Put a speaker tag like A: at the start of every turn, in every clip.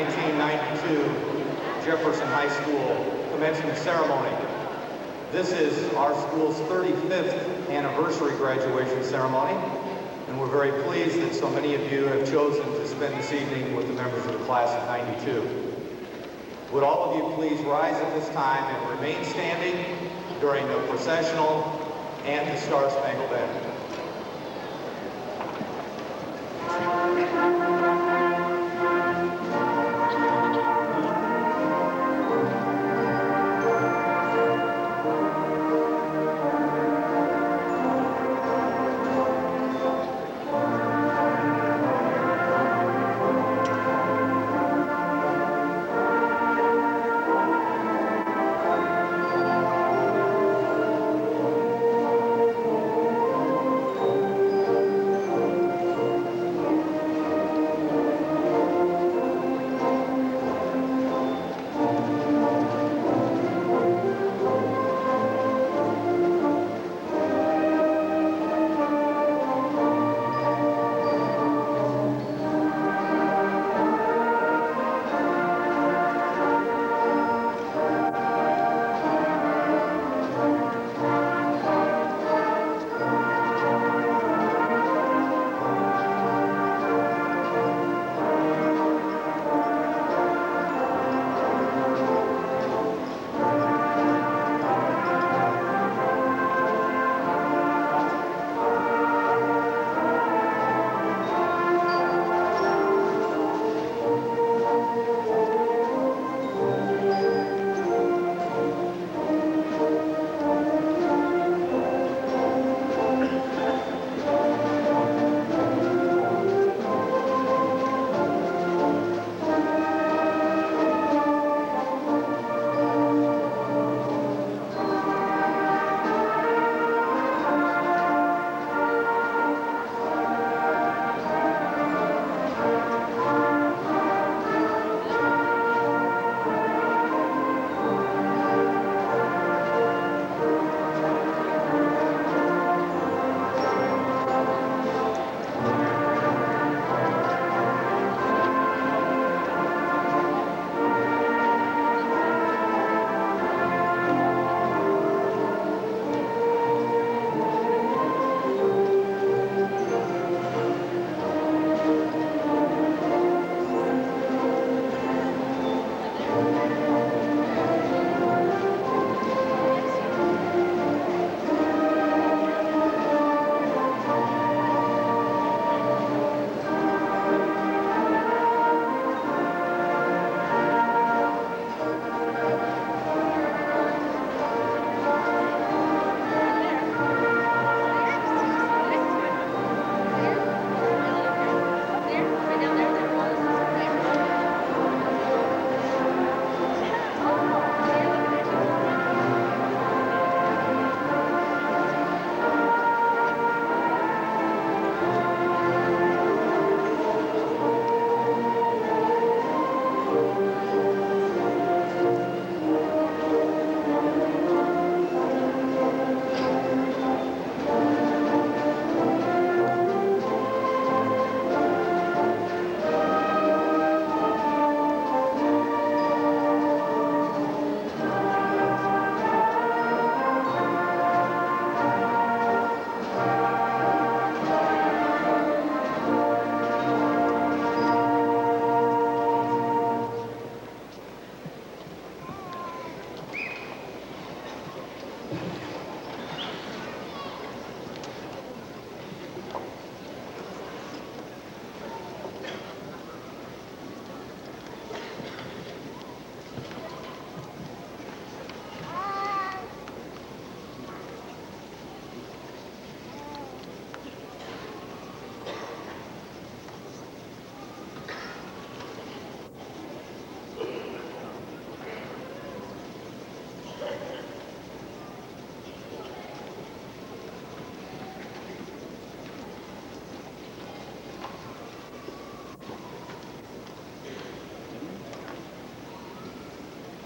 A: 1992 Jefferson High School commencement ceremony. This is our school's 35th anniversary graduation ceremony, and we're very pleased that so many of you have chosen to spend this evening with the members of the class of 92. Would all of you please rise at this time and remain standing during the processional and the Star-Spangled Banner.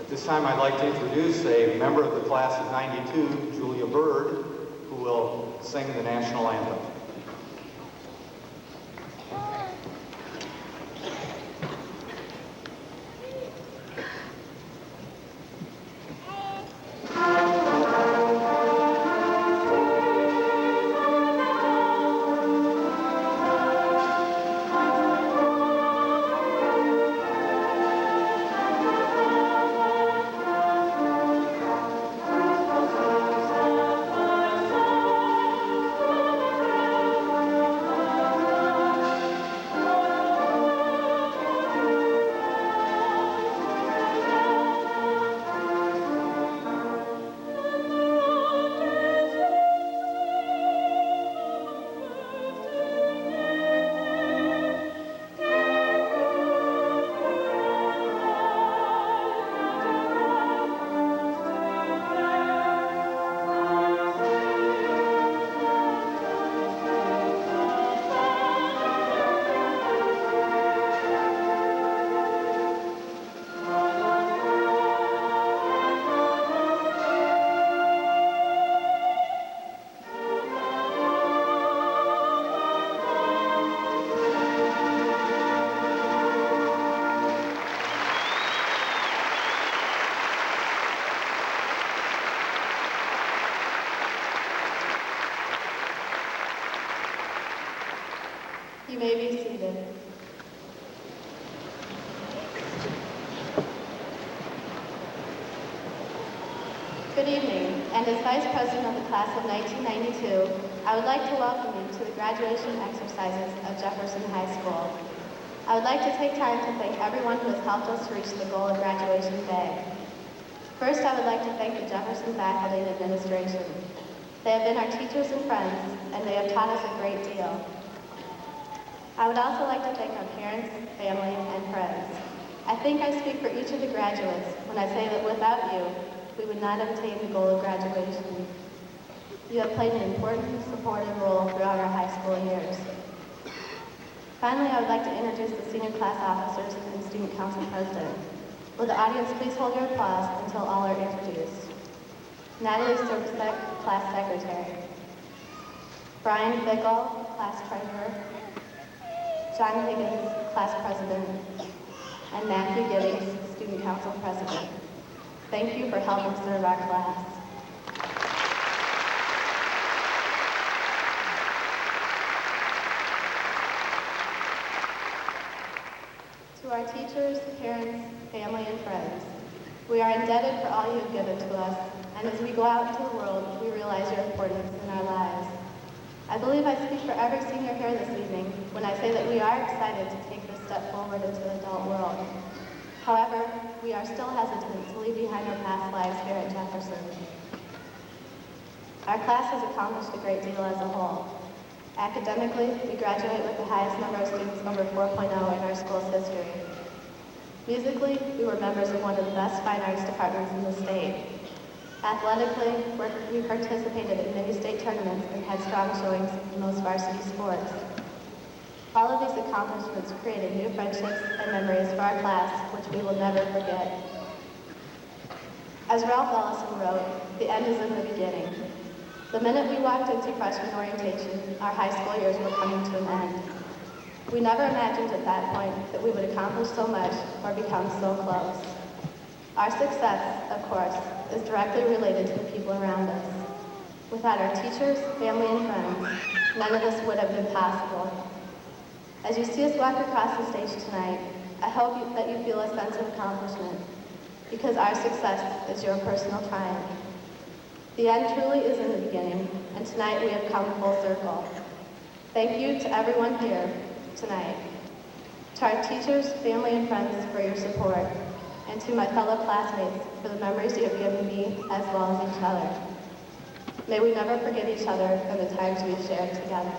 A: At this time, I'd like to introduce a member of the class of 92, Julia Bird, who will sing the national anthem.
B: You may be seated. Good evening, and as Vice President of the Class of 1992, I would like to welcome you to the graduation exercises of Jefferson High School. I would like to take time to thank everyone who has helped us to reach the goal of graduation day. First, I would like to thank the Jefferson faculty and administration. They have been our teachers and friends, and they have taught us a great deal. I would also like to thank our parents, family, and friends. I think I speak for each of the graduates when I say that without you, we would not have attained the goal of graduation. You have played an important, supportive role throughout our high school years. Finally, I would like to introduce the senior class officers and student council president. Will the audience please hold your applause until all are introduced? Natalie Servicek, class secretary. Brian Bickle, class treasurer. John Higgins, class president. And Matthew Giddings, student council president. Thank you for helping serve our class. To our teachers, parents, family, and friends, we are indebted for all you have given to us, and as we go out into the world, we realize your importance in our lives. I believe I speak for every senior here this evening when I say that we are excited to take this step forward into the adult world. However, we are still hesitant to leave behind our past lives here at Jefferson. Our class has accomplished a great deal as a whole. Academically, we graduate with the highest number of students over 4.0 in our school's history. Musically, we were members of one of the best fine arts departments in the state. Athletically, we participated in many state tournaments and had strong showings in most varsity sports. All of these accomplishments created new friendships and memories for our class, which we will never forget. As Ralph Ellison wrote, the end is in the beginning. The minute we walked into freshman orientation, our high school years were coming to an end. We never imagined at that point that we would accomplish so much or become so close. Our success, of course, is directly related to the people around us. Without our teachers, family, and friends, none of this would have been possible. As you see us walk across the stage tonight, I hope that you feel a sense of accomplishment, because our success is your personal triumph. The end truly is in the beginning, and tonight we have come full circle. Thank you to everyone here tonight. To our teachers, family, and friends for your support, and to my fellow classmates for the memories you have given me as well as each other. May we never forget each other and the times we've shared together.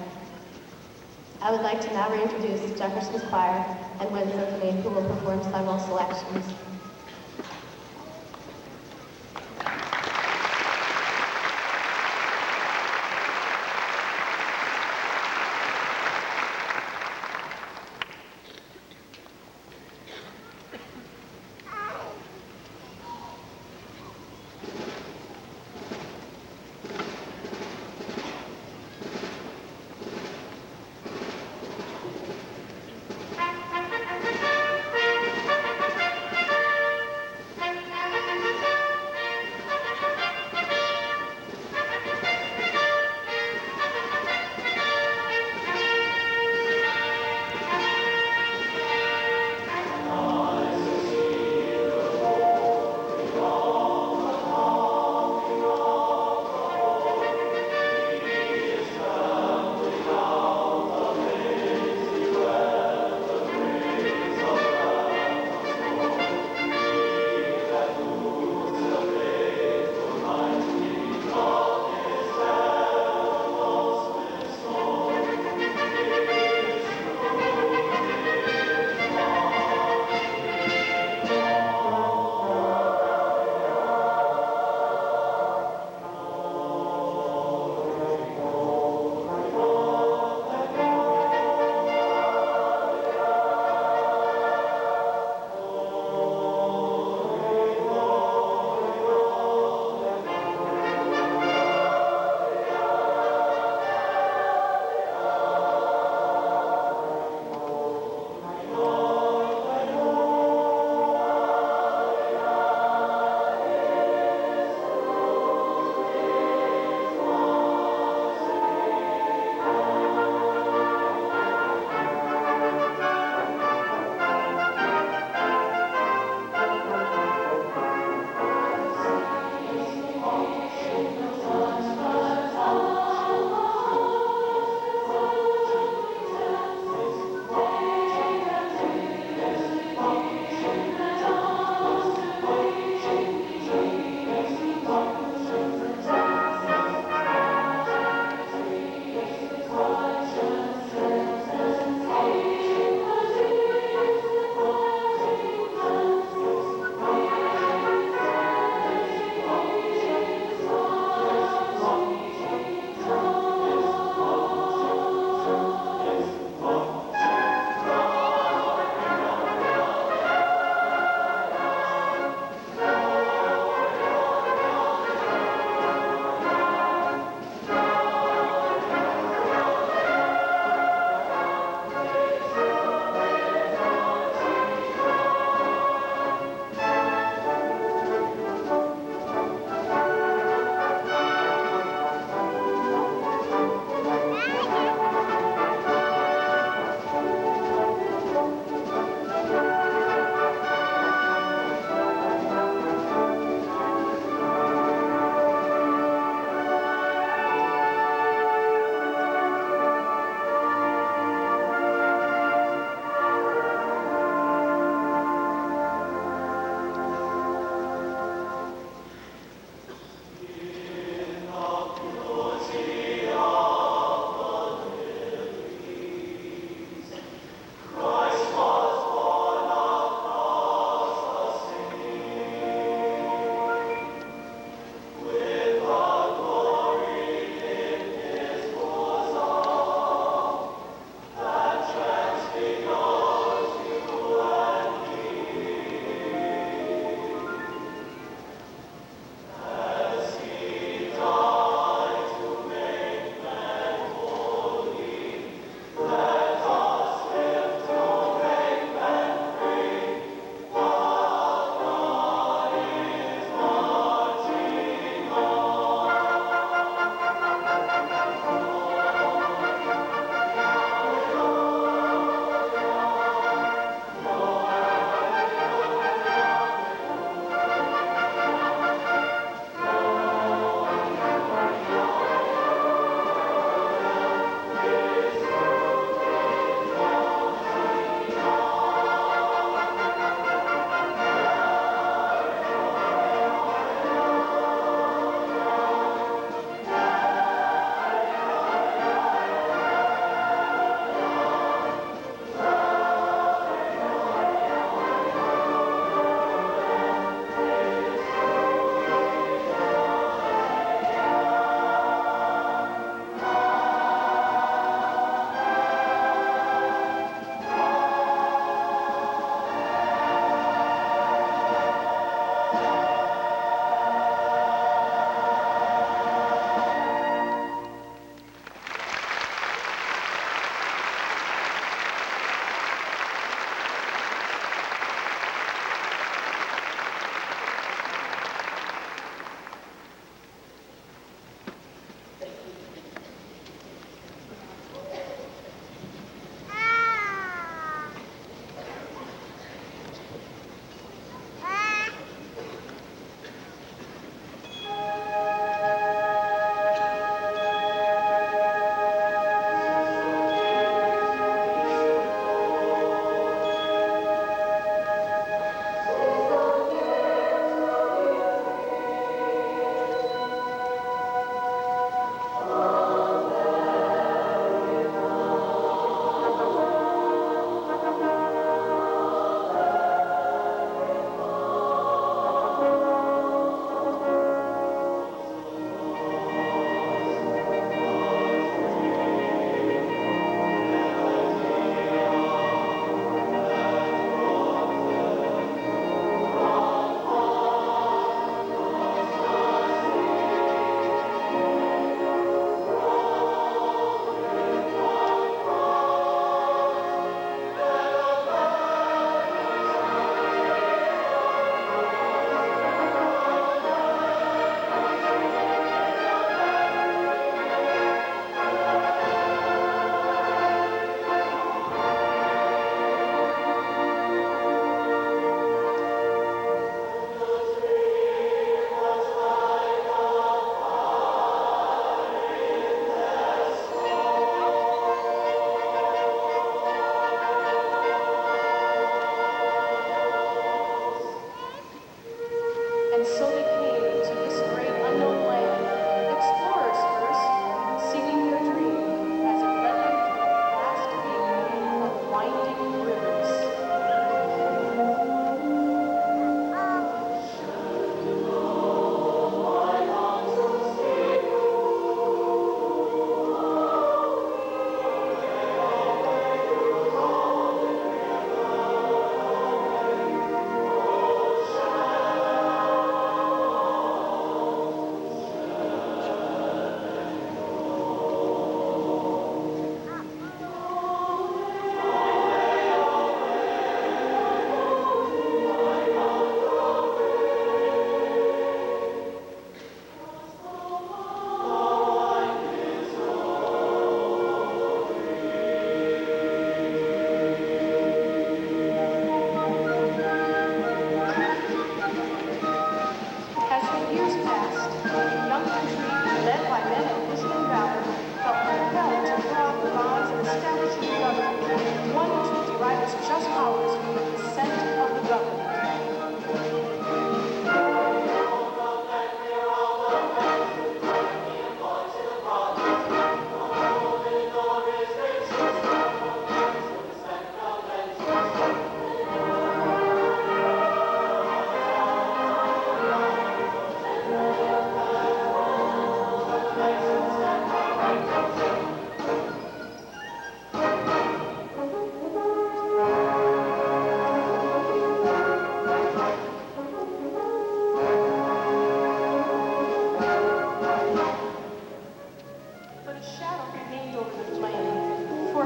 B: I would like to now reintroduce Jefferson's Choir and Wind Symphony, who will perform several selections.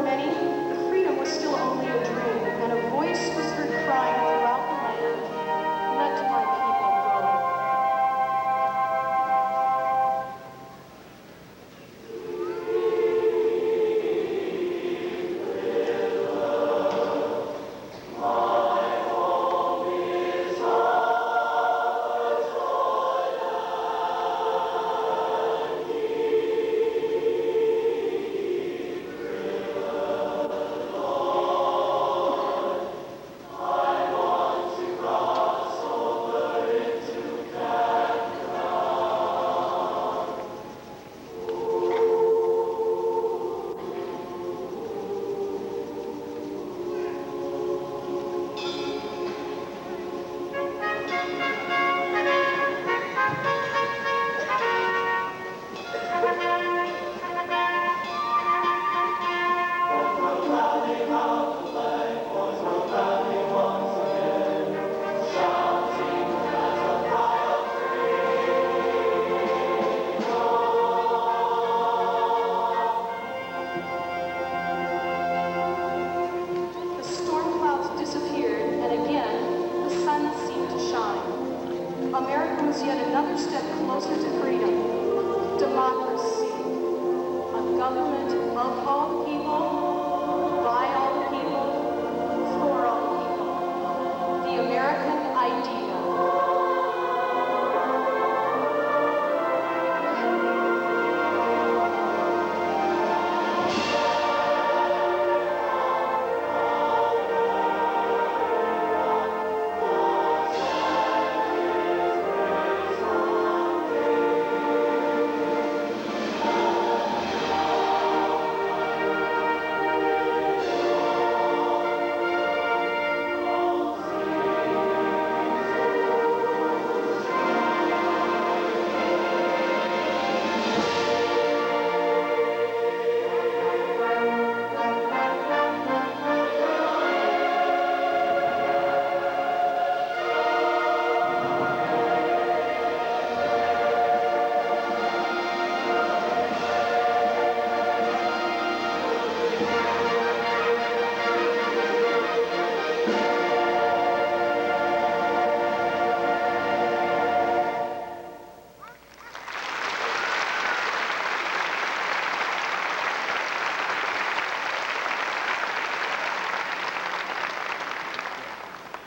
C: many, freedom was still only a dream, and a voice was heard crying throughout the land, "Let my people go." The storm clouds disappeared, and again, the sun seemed to shine. America was yet another step closer to freedom, democracy, a government of all people, by all people, for all people, the American idea.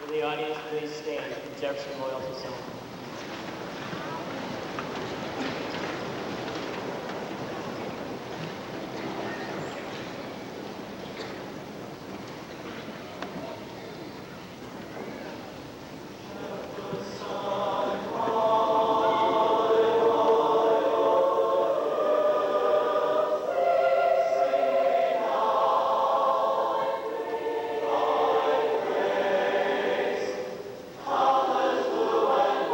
D: Will the audience please stand for Jefferson Loyalty Song?
E: Blue and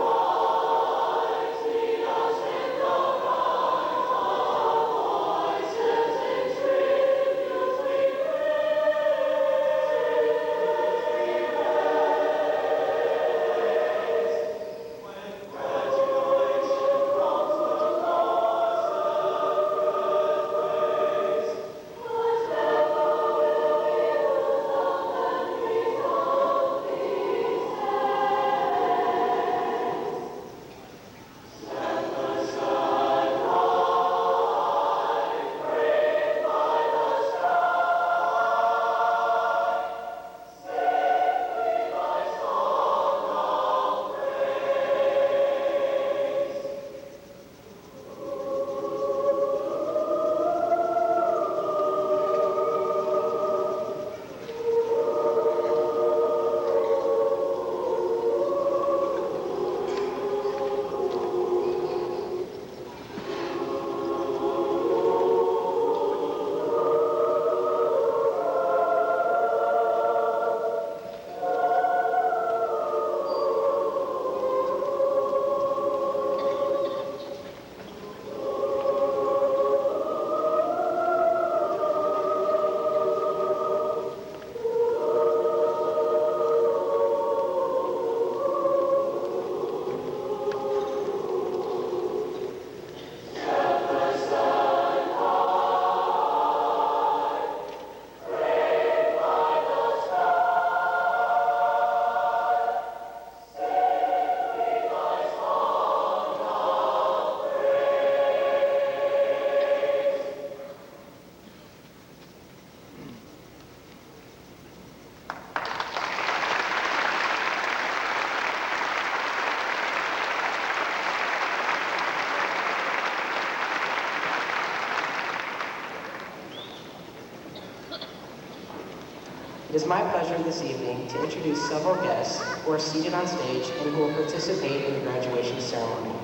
E: It is my pleasure this evening to introduce several guests who are seated on stage and who will participate in the graduation ceremony.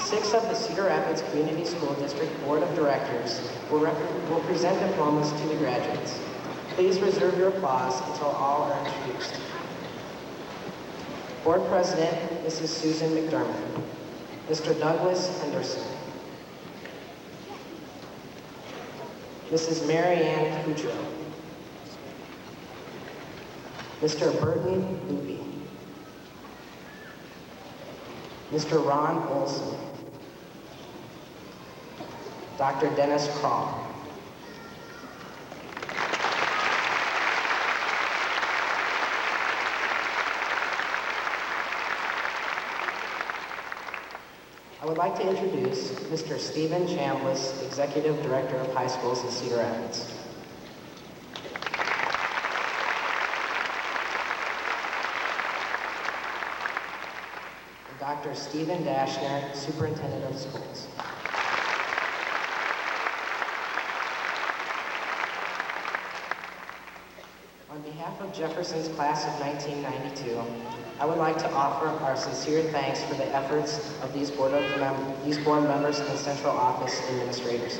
E: 6 of the Cedar Rapids Community School District Board of Directors will present diplomas to the graduates. Please reserve your applause until all are introduced. Board President, Mrs. Susan McDermott. Mr. Douglas Henderson. Mrs. Mary Ann Kudrow. Mr. Burton Luby. Mr. Ron Olson. Dr. Dennis Kroll. I would like to introduce Mr. Stephen Chambliss, Executive Director of High Schools in Cedar Rapids. And Dr. Stephen Dashner, Superintendent of Schools. On behalf of Jefferson's class of 1992, I would like to offer our sincere thanks for the efforts of these board members and central office administrators.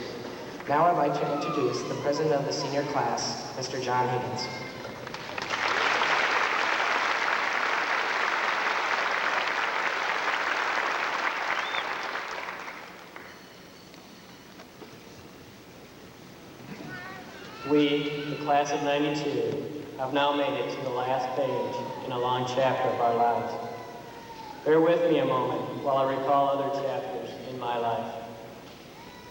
E: Now I'd like to introduce the president of the senior class, Mr. John Higgins.
D: We, the class of 92, have now made it to the last page in a long chapter of our lives. Bear with me a moment while I recall other chapters in my life.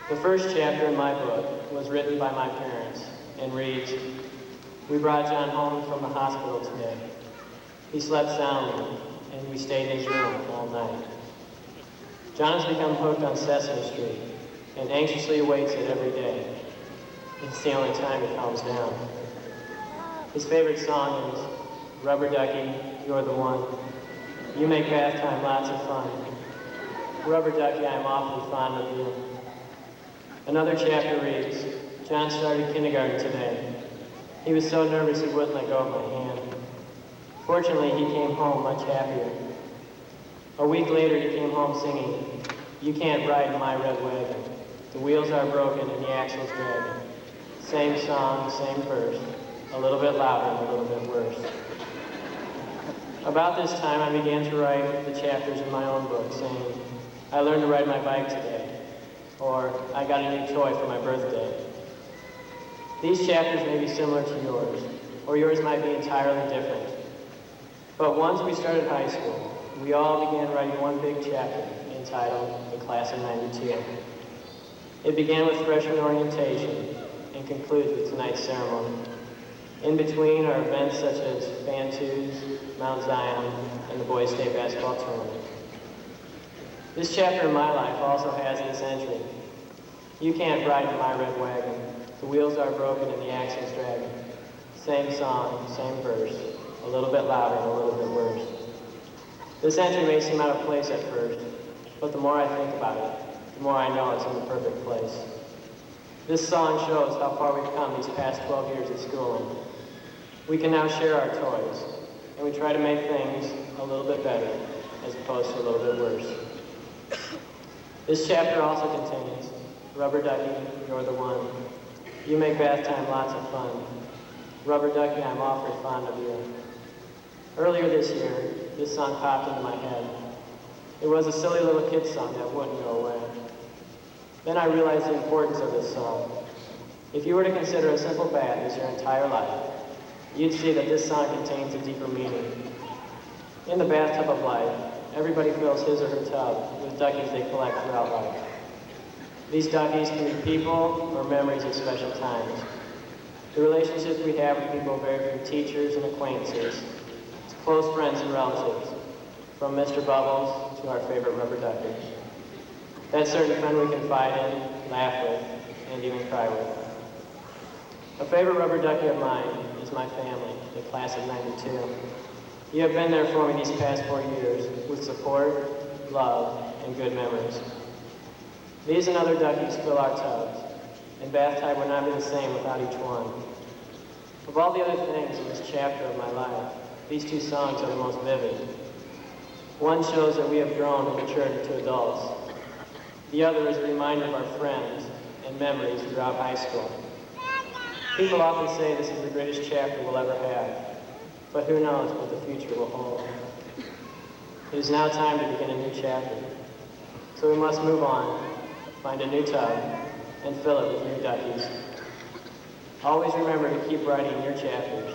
D: The first chapter in my book was written by my parents and reads, "We brought John home from the hospital today. He slept soundly, and we stayed in his room all night. John has become hooked on Sesame Street and anxiously awaits it every day. It's the only time he calms down. His favorite song is Rubber Ducky, You're the One. You make bath time lots of fun. Rubber Ducky, I'm awfully fond of you." Another chapter reads, "John started kindergarten today. He was so nervous he wouldn't let go of my hand. Fortunately, he came home much happier. A week later, he came home singing, 'You can't ride in my red wagon. The wheels are broken and the axle's dragging.' Same song, same verse, a little bit louder and a little bit worse." About this time, I began to write the chapters in my own book, saying, "I learned to ride my bike today," or "I got a new toy for my birthday." These chapters may be similar to yours, or yours might be entirely different. But once we started high school, we all began writing one big chapter entitled The Class of 92. It began with freshman orientation and concludes with tonight's ceremony. In between are events such as Band 2s, Mount Zion, and the Boys State Basketball Tournament. This chapter in my life also has this entry. "You can't ride in my red wagon. The wheels are broken and the axle's dragging. Same song, same verse, a little bit louder and a little bit worse." This entry may seem out of place at first, but the more I think about it, the more I know it's in the perfect place. This song shows how far we've come these past 12 years of schooling. We can now share our toys, and we try to make things a little bit better, as opposed to a little bit worse. This chapter also contains Rubber Ducky, You're the One. You make bath time lots of fun. Rubber Ducky, I'm awfully fond of you. Earlier this year, this song popped into my head. It was a silly little kid song that wouldn't go away. Then I realized the importance of this song. If you were to consider a simple bath as your entire life, you'd see that this song contains a deeper meaning. In the bathtub of life, everybody fills his or her tub with duckies they collect throughout life. These duckies can be people or memories of special times. The relationships we have with people vary from teachers and acquaintances to close friends and relatives, from Mr. Bubbles to our favorite rubber ducky. That certain friend we confide in, laugh with, and even cry with. A favorite rubber ducky of mine is my family, the class of 92. You have been there for me these past 4 years with support, love, and good memories. These and other duckies fill our tubs, and bath time would not be the same without each one. Of all the other things in this chapter of my life, these two songs are the most vivid. One shows that we have grown and matured into adults. The other is a reminder of our friends and memories throughout high school. People often say this is the greatest chapter we'll ever have, but who knows what the future will hold. It is now time to begin a new chapter, so we must move on, find a new tub, and fill it with new duckies. Always remember to keep writing your chapters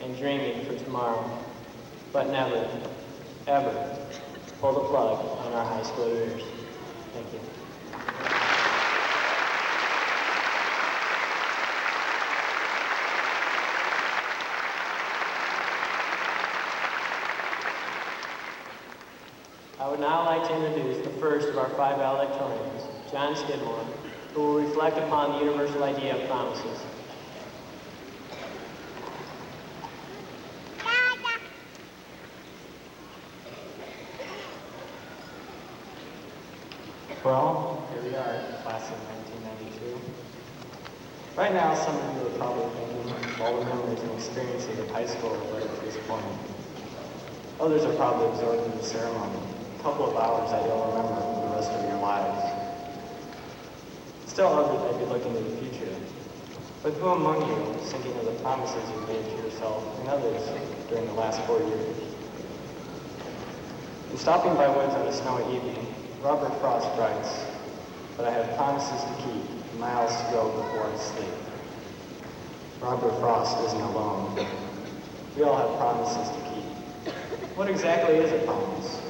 D: and dreaming for tomorrow, but never, ever pull the plug on our high school years. Thank you. I would now like to introduce the first of our 5 valedictorians, John Skidmore, who will reflect upon the universal idea of promises.
F: Well, here we are, class of 1992. Right now, some of you are probably thinking all the memories and experiences of high school are right at this point. Others are probably absorbed in the ceremony, a couple of hours that you'll remember for the rest of your lives. Still others may be looking to the future. But who among you is thinking of the promises you made to yourself and others during the last 4 years? In Stopping by Woods on a Snowy Evening, Robert Frost writes, "But I have promises to keep, miles to go before I sleep." Robert Frost isn't alone. We all have promises to keep. What exactly is a promise?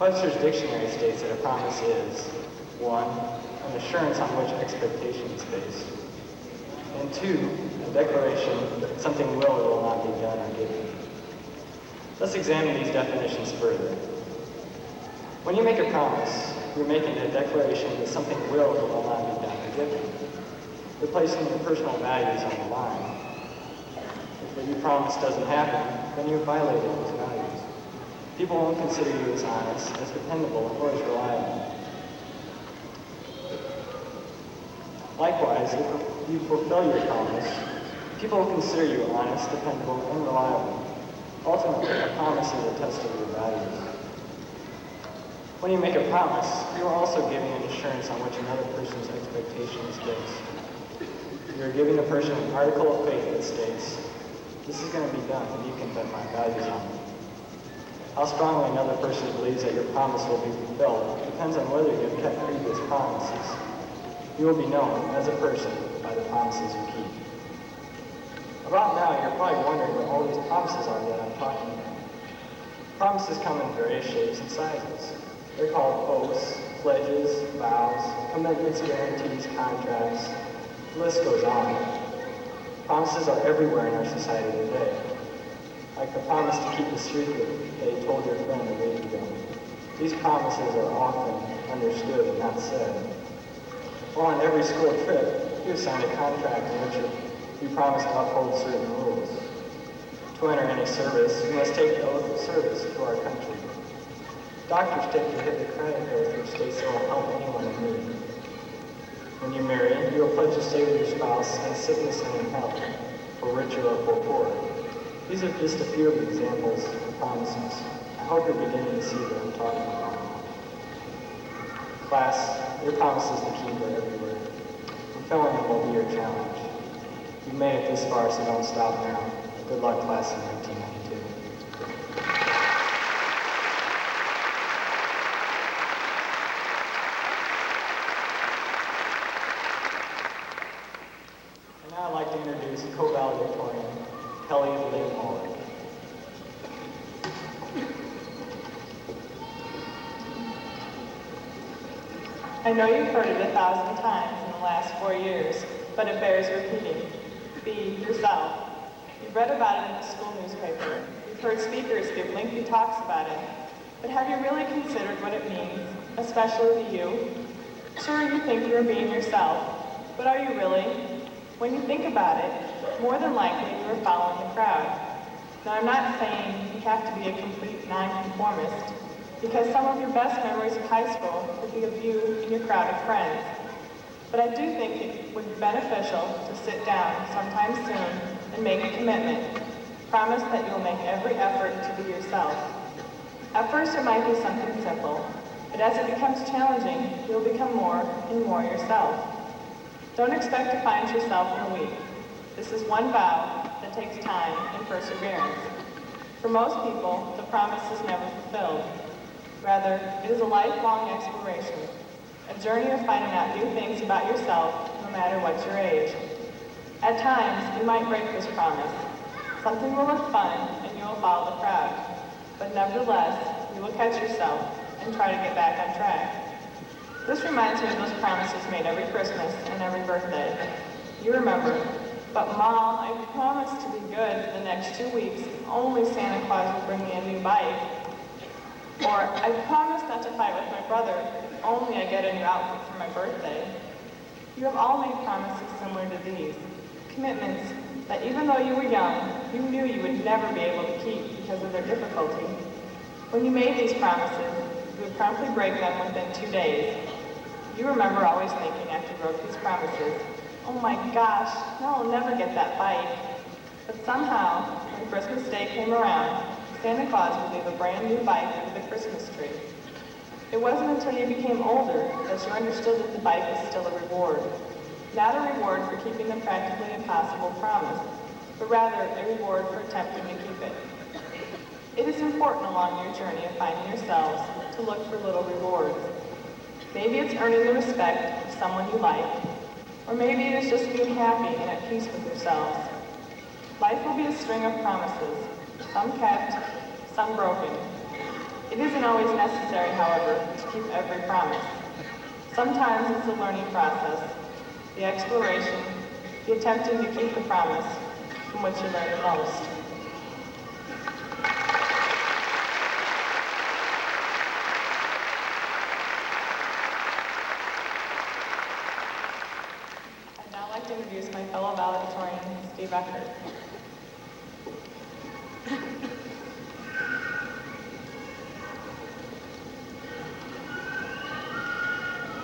F: Webster's dictionary states that a promise is 1. An assurance on which expectation is based, and 2. A declaration that something will or will not be done or given. Let's examine these definitions further. When you make a promise, you're making a declaration that something will or will not be done or given. You're placing your personal values on the line. If what you promise doesn't happen, then you've violated those values. People won't consider you as honest, as dependable, or as reliable. Likewise, if you fulfill your promise, people will consider you honest, dependable, and reliable. Ultimately, a promise is a test of your values. When you make a promise, you are also giving an assurance on which another person's expectation is based. You are giving the person an article of faith that states, "This is going to be done and you can bet my values on it." How strongly another person believes that your promise will be fulfilled depends on whether you have kept previous promises. You will be known as a person by the promises you keep. About now, you're probably wondering what all these promises are that I'm talking about. Promises come in various shapes and sizes. They're called oaths, pledges, vows, commitments, guarantees, contracts. The list goes on. Promises are everywhere in our society today. Like the promise to keep the secret that you told your friend a week ago. These promises are often understood and not said. Well, on every school trip, you sign a contract in which you promise to uphold certain rules. To enter any service, you must take the oath of service to our country. Doctors take the Hippocratic oath, which states they will help anyone in need. When you marry, you will pledge to stay with your spouse in sickness and in health, for richer or for poor. These are just a few of the examples of promises. I hope you're beginning to see what I'm talking about. Class, your promises to keep are everywhere. Fulfilling them will be your challenge. You've made it this far, so don't stop now. Good luck, class of 1992. And now I'd like to introduce co-valedictorian, Kelly Lynn Muller.
G: I know you've heard it 1,000 times in the last 4 years, but it bears repeating. Be yourself. You've read about it in the school newspaper. You've heard speakers give lengthy talks about it. But have you really considered what it means, especially to you? Sure, you think you're being yourself, but are you really? When you think about it, more than likely you are following the crowd. Now, I'm not saying you have to be a complete nonconformist, because some of your best memories of high school will be of you and your crowd of friends. But I do think it would be beneficial to sit down sometime soon and make a commitment. Promise that you will make every effort to be yourself. At first, it might be something simple, but as it becomes challenging, you'll become more and more yourself. Don't expect to find yourself in a week. This is one vow that takes time and perseverance. For most people, the promise is never fulfilled. Rather, it is a lifelong exploration, a journey of finding out new things about yourself, no matter what your age. At times, you might break this promise. Something will look fun, and you will follow the crowd. But nevertheless, you will catch yourself and try to get back on track. This reminds me of those promises made every Christmas and every birthday. You remember, but Mom, I promised to be good for the next 2 weeks. Only Santa Claus will bring me a new bike. Or, I promised not to fight with my brother. Only I get a new outfit for my birthday. You have all made promises similar to these. Commitments that even though you were young, you knew you would never be able to keep because of their difficulty. When you made these promises, you would promptly break them within 2 days. You remember always thinking after you wrote these promises, oh my gosh, now I'll never get that bike. But somehow, when Christmas Day came around, Santa Claus would leave a brand new bike under the Christmas tree. It wasn't until you became older that you understood that the bike was still a reward. Not a reward for keeping the practically impossible promise, but rather a reward for attempting to keep it. It is important along your journey of finding yourselves to look for little rewards. Maybe it's earning the respect of someone you like, or maybe it is just being happy and at peace with yourselves. Life will be a string of promises, some kept, some broken. It isn't always necessary, however, to keep every promise. Sometimes it's a learning process, the exploration, the attempting to keep the promise, from which you learn the most. I'd now like to introduce my fellow valedictorian, Steve Eckert.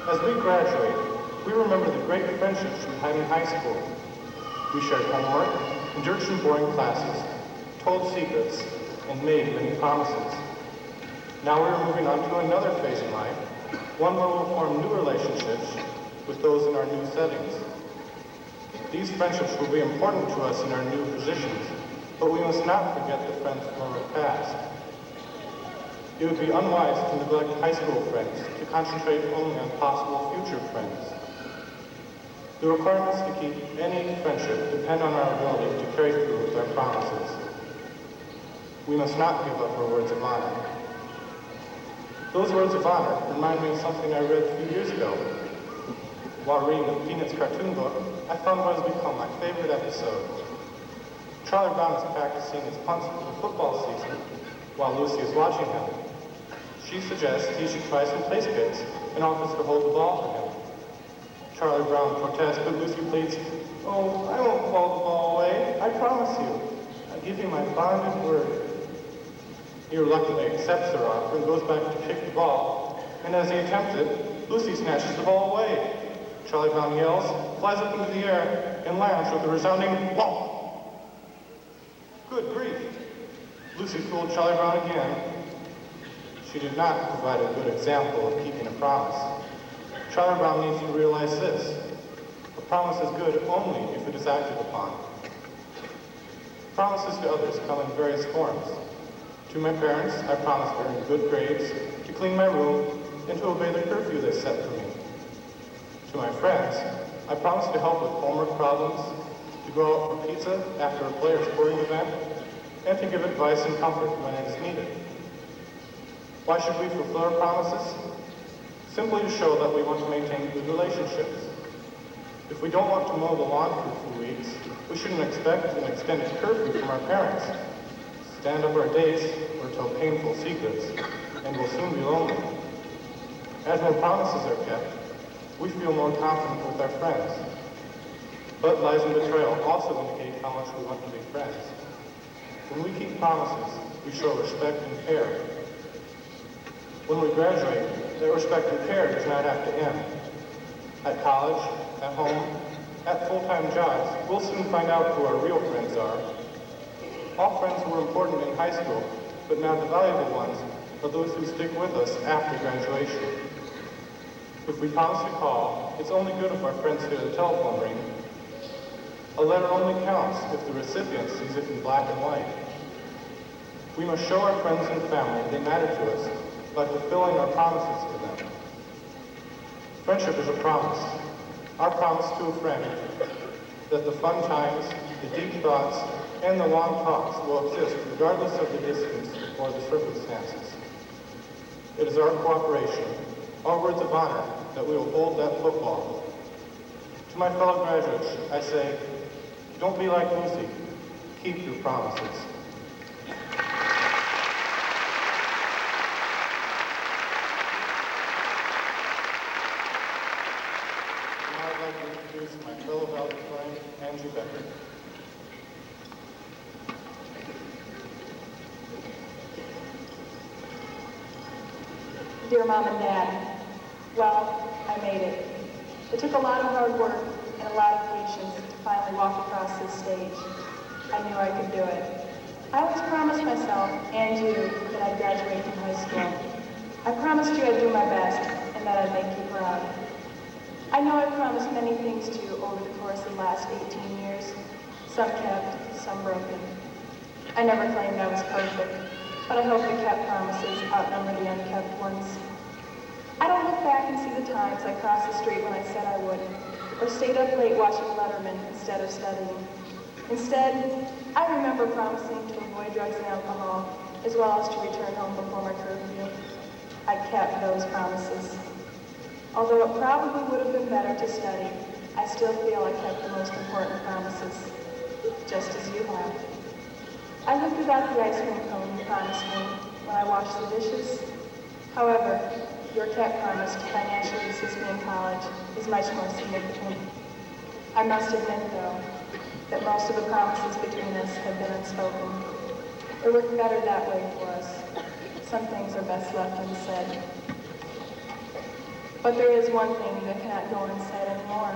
H: As we graduate, we remember the great friendships we had in high school. We shared homework, endured some boring classes, told secrets, and made many promises. Now we are moving on to another phase in life, one where we'll form new relationships with those in our new settings. These friendships will be important to us in our new positions, but we must not forget the friends from our past. It would be unwise to neglect high school friends to concentrate only on possible future friends. The requirements to keep any friendship depend on our ability to carry through with our promises. We must not give up our words of honor. Those words of honor remind me of something I read a few years ago. While reading the Peanuts cartoon book, I found what has become my favorite episode. Charlie Brown is practicing his punts for the football season while Lucy is watching him. She suggests he should try some place kicks and offers to hold the ball for him. Charlie Brown protests, but Lucy pleads, "Oh, I won't call the ball away. I promise you. I give you my bonded word." He reluctantly accepts her offer and goes back to kick the ball. And as he attempts it, Lucy snatches the ball away. Charlie Brown yells, flies up into the air, and lands with a resounding whomp. Good grief. Lucy fooled Charlie Brown again. She did not provide a good example of keeping a promise. Charlie Brown needs to realize this. A promise is good only if it is acted upon. Promises to others come in various forms. To my parents, I promised to earn good grades, to clean my room, and to obey the curfew they set for me. To my friends, I promised to help with homework problems, to go out for pizza after a player sporting event, and to give advice and comfort when it is needed. Why should we fulfill our promises? Simply to show that we want to maintain good relationships. If we don't want to mow the lawn for a few weeks, we shouldn't expect an extended curfew from our parents. Stand up our dates or tell painful secrets, and we'll soon be lonely. As more promises are kept, we feel more confident with our friends. But lies and betrayal also indicate how much we want to be friends. When we keep promises, we show respect and care. When we graduate, that respect and care does not have to end. At college, at home, at full-time jobs, we'll soon find out who our real friends are. All friends were important in high school, but now the valuable ones are those who stick with us after graduation. If we promise to call, it's only good if our friends hear the telephone ring. A letter only counts if the recipient sees it in black and white. We must show our friends and family they matter to us by fulfilling our promises to them. Friendship is a promise. Our promise to a friend that the fun times, the deep thoughts, and the long talks will exist regardless of the distance or the circumstances. It is our cooperation, our words of honor, that we will hold that football. To my fellow graduates, I say, don't be like Lucy. Keep your promises. Now I'd like to introduce my fellow valedictorian, Angie Becker.
G: Dear Mom and Dad, well, I made it. It took a lot of hard work and a lot of patience to finally walk across this stage. I knew I could do it. I always promised myself and you that I'd graduate from high school. I promised you I'd do my best and that I'd make you proud. I know I promised many things to you over the course of the last 18 years, some kept, some broken. I never claimed I was perfect, but I hope the kept promises outnumber the unkept ones. I don't look back and see the times I crossed the street when I said I would, or stayed up late watching Letterman instead of studying. Instead, I remember promising to avoid drugs and alcohol, as well as to return home before my curfew. I kept those promises. Although it probably would have been better to study, I still feel I kept the most important promises, just as you have. I lived without the ice cream cone you promised me when I washed the dishes. However, your kept promise to financially assist me in college is much more significant. I must admit, though, that most of the promises between us have been unspoken. It worked better that way for us. Some things are best left unsaid. But there is one thing that cannot go unsaid anymore,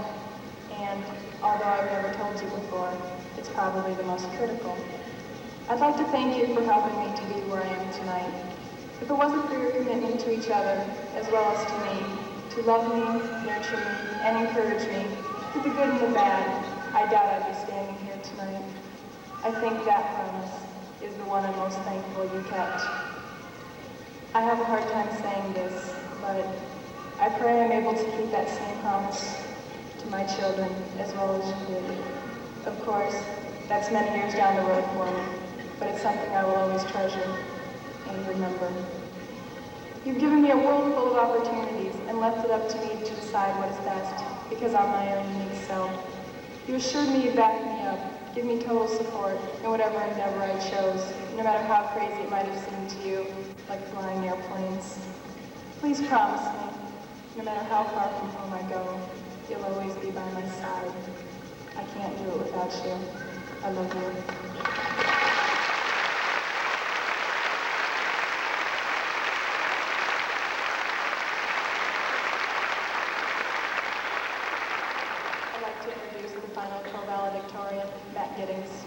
G: and although I've never told you before, it's probably the most critical. I'd like to thank you for helping me to be where I am tonight. If it wasn't for your commitment to each other, as well as to me, to love me, nurture me, and encourage me, through the good and the bad, I doubt I'd be standing here tonight. I think that promise is the one I'm most thankful you kept. I have a hard time saying this, but I pray I'm able to keep that same promise to my children as well as you did. Of course, that's many years down the road for me, but it's something I will always treasure and remember. You've given me a world full of opportunities and left it up to me to decide what is best, because I'm my own unique self. You assured me you'd back me up, give me total support in whatever endeavor I chose, no matter how crazy it might have seemed to you, like flying airplanes. Please promise me, no matter how far from home I go, you'll always be by my side. I can't do it without you. I love you. Co-valedictorian, Matt Giddings.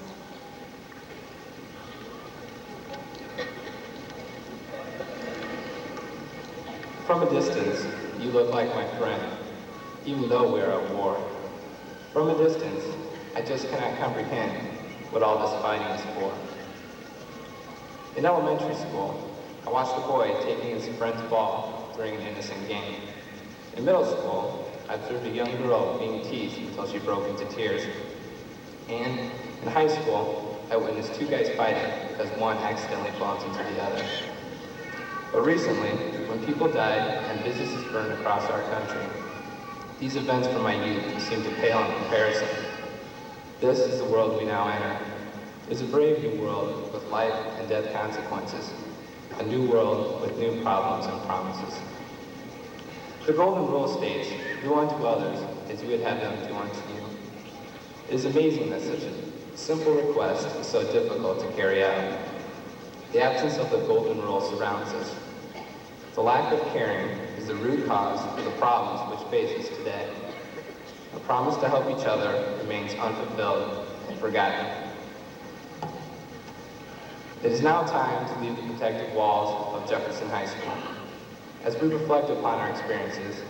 I: From a distance, you look like my friend, even though we're at war. From a distance, I just cannot comprehend what all this fighting is for. In elementary school, I watched a boy taking his friend's ball during an innocent game. In middle school, I observed a young girl being teased until she broke into tears. And in high school, I witnessed two guys fighting because one accidentally bumped into the other. But recently, when people died and businesses burned across our country, these events from my youth seem to pale in comparison. This is the world we now enter. It's a brave new world with life and death consequences. A new world with new problems and promises. The Golden Rule states, do unto others as you would have them do unto you. It is amazing that such a simple request is so difficult to carry out. The absence of the Golden Rule surrounds us. The lack of caring is the root cause of the problems which face us today. A promise to help each other remains unfulfilled and forgotten. It is now time to leave the protective walls of Jefferson High School. As we reflect upon our experiences,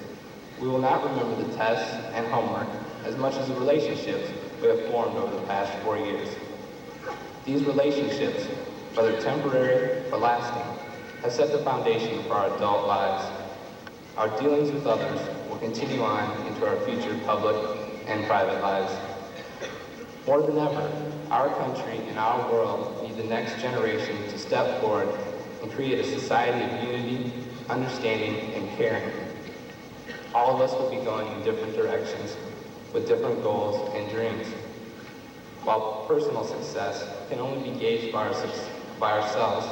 I: we will not remember the tests and homework as much as the relationships we have formed over the past 4 years. These relationships, whether temporary or lasting, have set the foundation for our adult lives. Our dealings with others will continue on into our future public and private lives. More than ever, our country and our world need the next generation to step forward and create a society of unity, understanding, and caring. All of us will be going in different directions with different goals and dreams. While personal success can only be gauged by ourselves,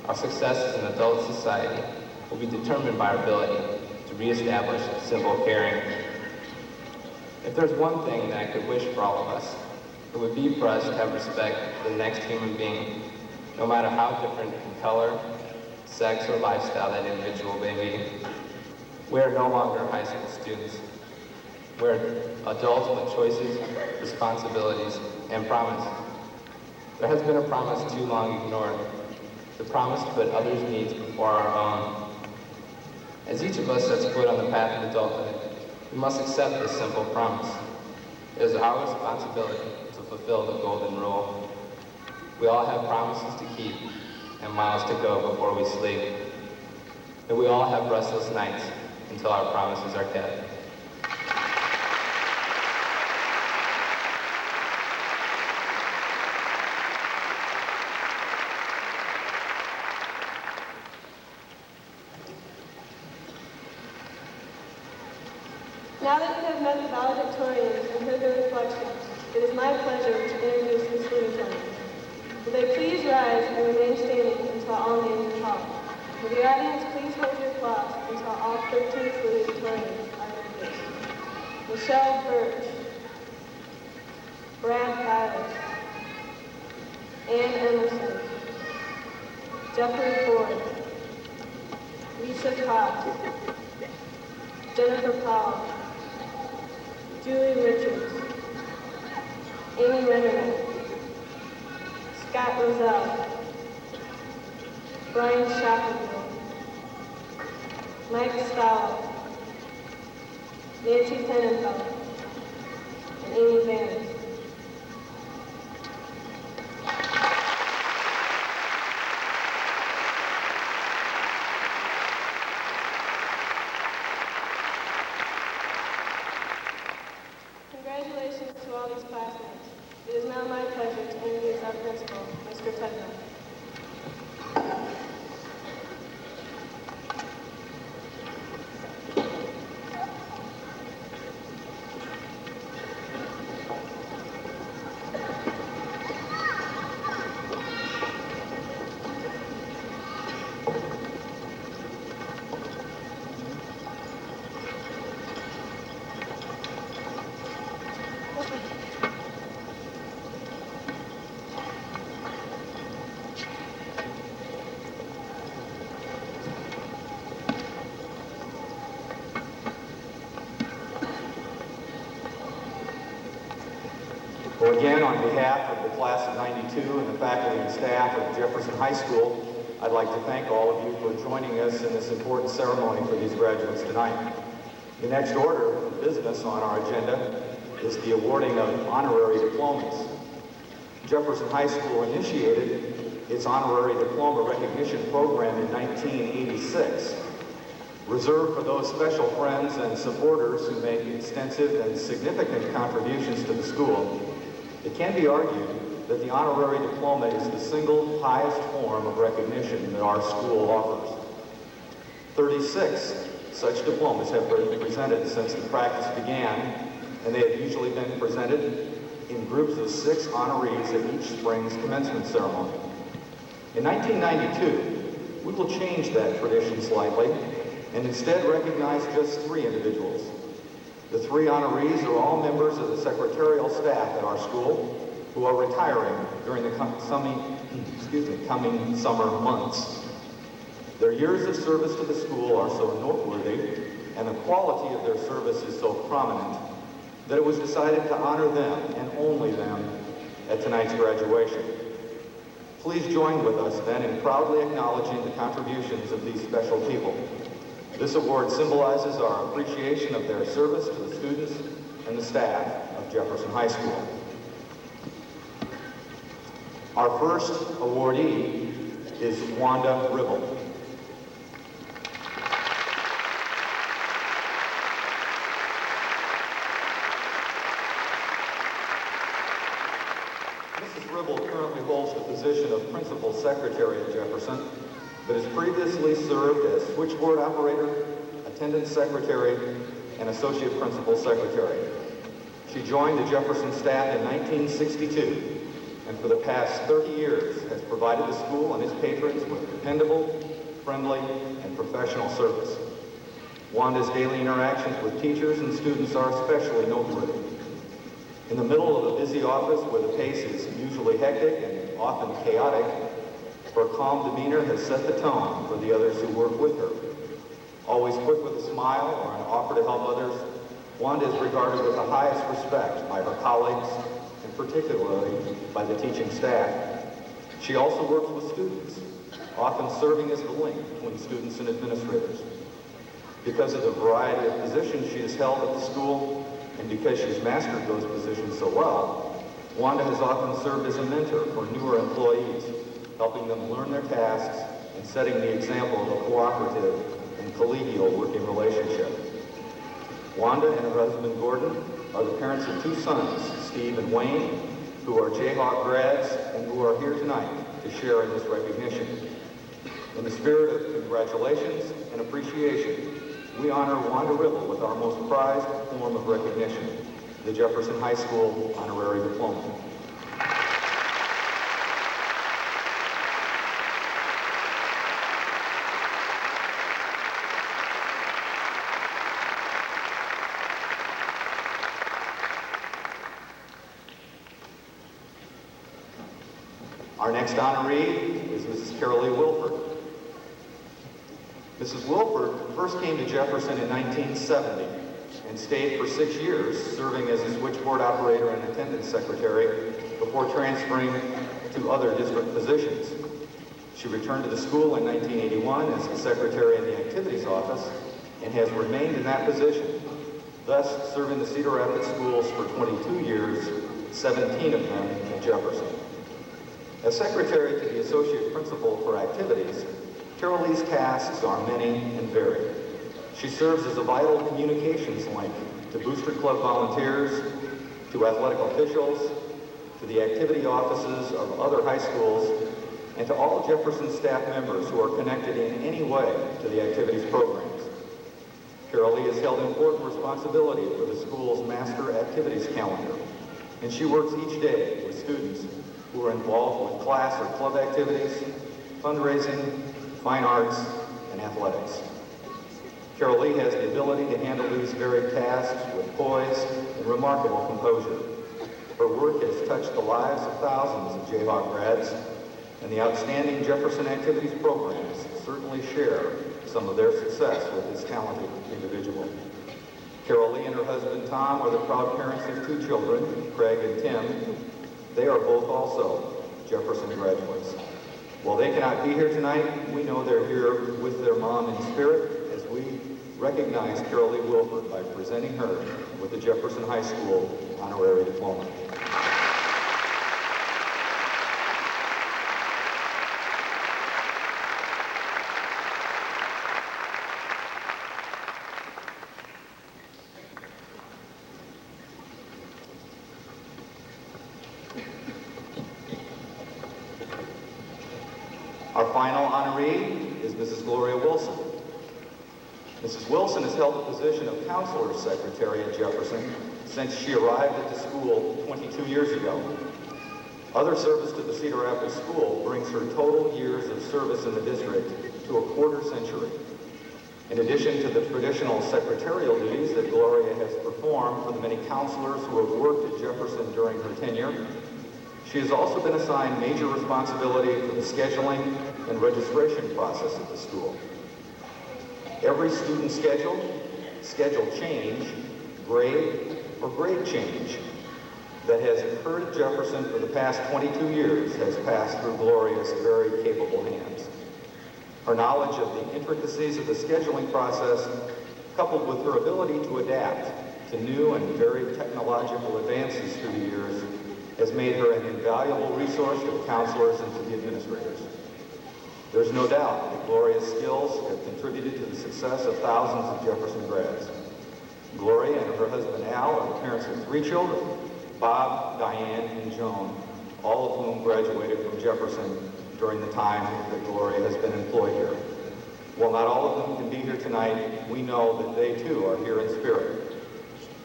I: our success as an adult society will be determined by our ability to reestablish simple caring. If there's one thing that I could wish for all of us, it would be for us to have respect for the next human being, no matter how different in color, sex, or lifestyle that individual may be. We are no longer high school students. We're adults with choices, responsibilities, and promise. There has been a promise too long ignored, the promise to put others' needs before our own. As each of us sets foot on the path of adulthood, we must accept this simple promise. It is our responsibility to fulfill the golden rule. We all have promises to keep and miles to go before we sleep. And we all have restless nights until our promises are kept.
C: Now that we have met the valedictorians and heard their reflections, it is my pleasure to introduce the student senate. Will they please rise and remain standing until all names are called? Will the audience please hold your applause until all 13 valedictorians are introduced? Michelle Birch, Brad Tyler, Ann Emerson, Jeffrey Ford, Lisa Cox, Jennifer Powell, Julie Richards, Amy Rennerman, Scott Roselle, Brian Shackelford, Mike Stowell, Nancy Tenenfeld, and Amy Vance. Congratulations to all these classmates. It is now my pleasure to introduce our principal, Mr. Putnam.
A: Well, again, on behalf of the class of '92 and the faculty and staff of Jefferson High School, I'd like to thank all of you for joining us in this important ceremony for these graduates tonight. The next order of business on our agenda is the awarding of honorary diplomas. Jefferson High School initiated its honorary diploma recognition program in 1986, reserved for those special friends and supporters who make extensive and significant contributions to the school. It can be argued that the honorary diploma is the single highest form of recognition that our school offers. 36 such diplomas have been presented since the practice began, and they have usually been presented in groups of 6 honorees at each spring's commencement ceremony. In 1992, we will change that tradition slightly and instead recognize just 3 individuals. The 3 honorees are all members of the secretarial staff at our school who are retiring during the coming summer months. Their years of service to the school are so noteworthy, and the quality of their service is so prominent, that it was decided to honor them and only them at tonight's graduation. Please join with us then in proudly acknowledging the contributions of these special people. This award symbolizes our appreciation of their service to the students and the staff of Jefferson High School. Our first awardee is Wanda Ribble. Mrs. Ribble currently holds the position of Principal Secretary at Jefferson, but has previously served as switchboard operator, attendance secretary, and associate principal secretary. She joined the Jefferson staff in 1962, and for the past 30 years has provided the school and its patrons with dependable, friendly, and professional service. Wanda's daily interactions with teachers and students are especially noteworthy. In the middle of a busy office where the pace is usually hectic and often chaotic, her calm demeanor has set the tone for the others who work with her. Always quick with a smile or an offer to help others, Wanda is regarded with the highest respect by her colleagues and particularly by the teaching staff. She also works with students, often serving as the link between students and administrators. Because of the variety of positions she has held at the school, and because she's mastered those positions so well, Wanda has often served as a mentor for newer employees, helping them learn their tasks and setting the example of a cooperative and collegial working relationship. Wanda and her husband Gordon are the parents of two sons, Steve and Wayne, who are Jayhawk grads and who are here tonight to share in this recognition. In the spirit of congratulations and appreciation, we honor Wanda Ribble with our most prized form of recognition, the Jefferson High School Honorary Diploma. Our next honoree is Mrs. Carol Lee Wilford. Mrs. Wilford first came to Jefferson in 1970 and stayed for 6 years, serving as a switchboard operator and attendance secretary before transferring to other district positions. She returned to the school in 1981 as the secretary in the activities office and has remained in that position, thus serving the Cedar Rapids schools for 22 years, 17 of them in Jefferson. As secretary to the associate principal for activities, Carol Lee's tasks are many and varied. She serves as a vital communications link to Booster Club volunteers, to athletic officials, to the activity offices of other high schools, and to all Jefferson staff members who are connected in any way to the activities programs. Carol Lee has held important responsibility for the school's master activities calendar, and she works each day with students who are involved with class or club activities, fundraising, fine arts, and athletics. Carol Lee has the ability to handle these varied tasks with poise and remarkable composure. Her work has touched the lives of thousands of Jayhawk grads, and the outstanding Jefferson activities programs certainly share some of their success with this talented individual. Carol Lee and her husband Tom are the proud parents of two children, Craig and Tim. They are both also Jefferson graduates. While they cannot be here tonight, we know they're here with their mom in spirit as we recognize Carol Lee Wilford by presenting her with the Jefferson High School Honorary Diploma. Our final honoree is Mrs. Gloria Wilson. Mrs. Wilson has held the position of counselor secretary at Jefferson since she arrived at the school 22 years ago. Other service to the Cedar Rapids School brings her total years of service in the district to a quarter century. In addition to the traditional secretarial duties that Gloria has performed for the many counselors who have worked at Jefferson during her tenure, she has also been assigned major responsibility for the scheduling and registration process at the school. Every student schedule change, grade, or grade change that has occurred at Jefferson for the past 22 years has passed through Gloria's very capable hands. Her knowledge of the intricacies of the scheduling process, coupled with her ability to adapt to new and very technological advances through the years, has made her an invaluable resource to the counselors and to the administrators. There's no doubt that Gloria's skills have contributed to the success of thousands of Jefferson grads. Gloria and her husband Al are the parents of 3 children, Bob, Diane, and Joan, all of whom graduated from Jefferson during the time that Gloria has been employed here. While not all of them can be here tonight, we know that they too are here in spirit.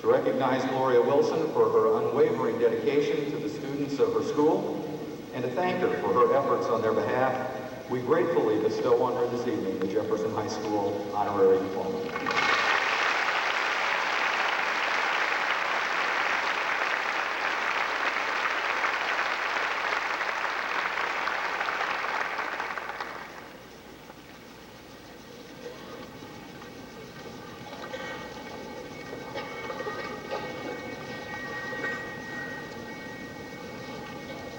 A: To recognize Gloria Wilson for her unwavering dedication to the students of her school, and to thank her for her efforts on their behalf, we gratefully bestow on her this evening the Jefferson High School Honorary Diploma.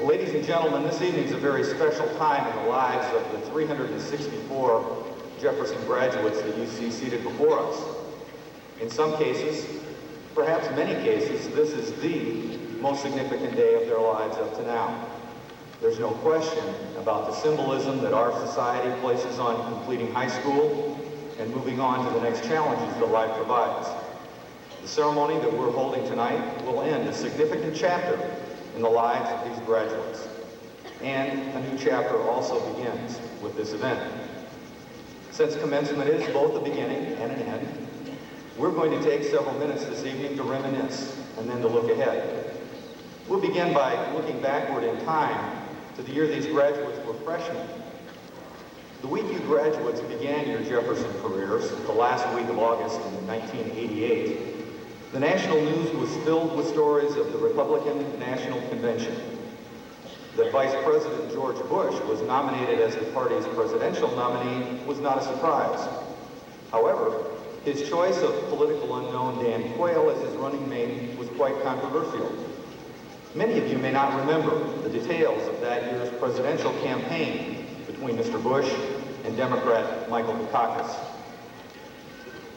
A: Ladies and gentlemen, this evening is a very special time in the lives of the 364 Jefferson graduates that you see seated before us. In some cases, perhaps many cases, this is the most significant day of their lives up to now. There's no question about the symbolism that our society places on completing high school and moving on to the next challenges that life provides. The ceremony that we're holding tonight will end a significant chapter in the lives of these graduates. And a new chapter also begins with this event. Since commencement is both a beginning and an end, we're going to take several minutes this evening to reminisce and then to look ahead. We'll begin by looking backward in time to the year these graduates were freshmen. The week you graduates began your Jefferson careers, the last week of August in 1988, the national news was filled with stories of the Republican National Convention. That Vice President George Bush was nominated as the party's presidential nominee was not a surprise. However, his choice of political unknown Dan Quayle as his running mate was quite controversial. Many of you may not remember the details of that year's presidential campaign between Mr. Bush and Democrat Michael Dukakis.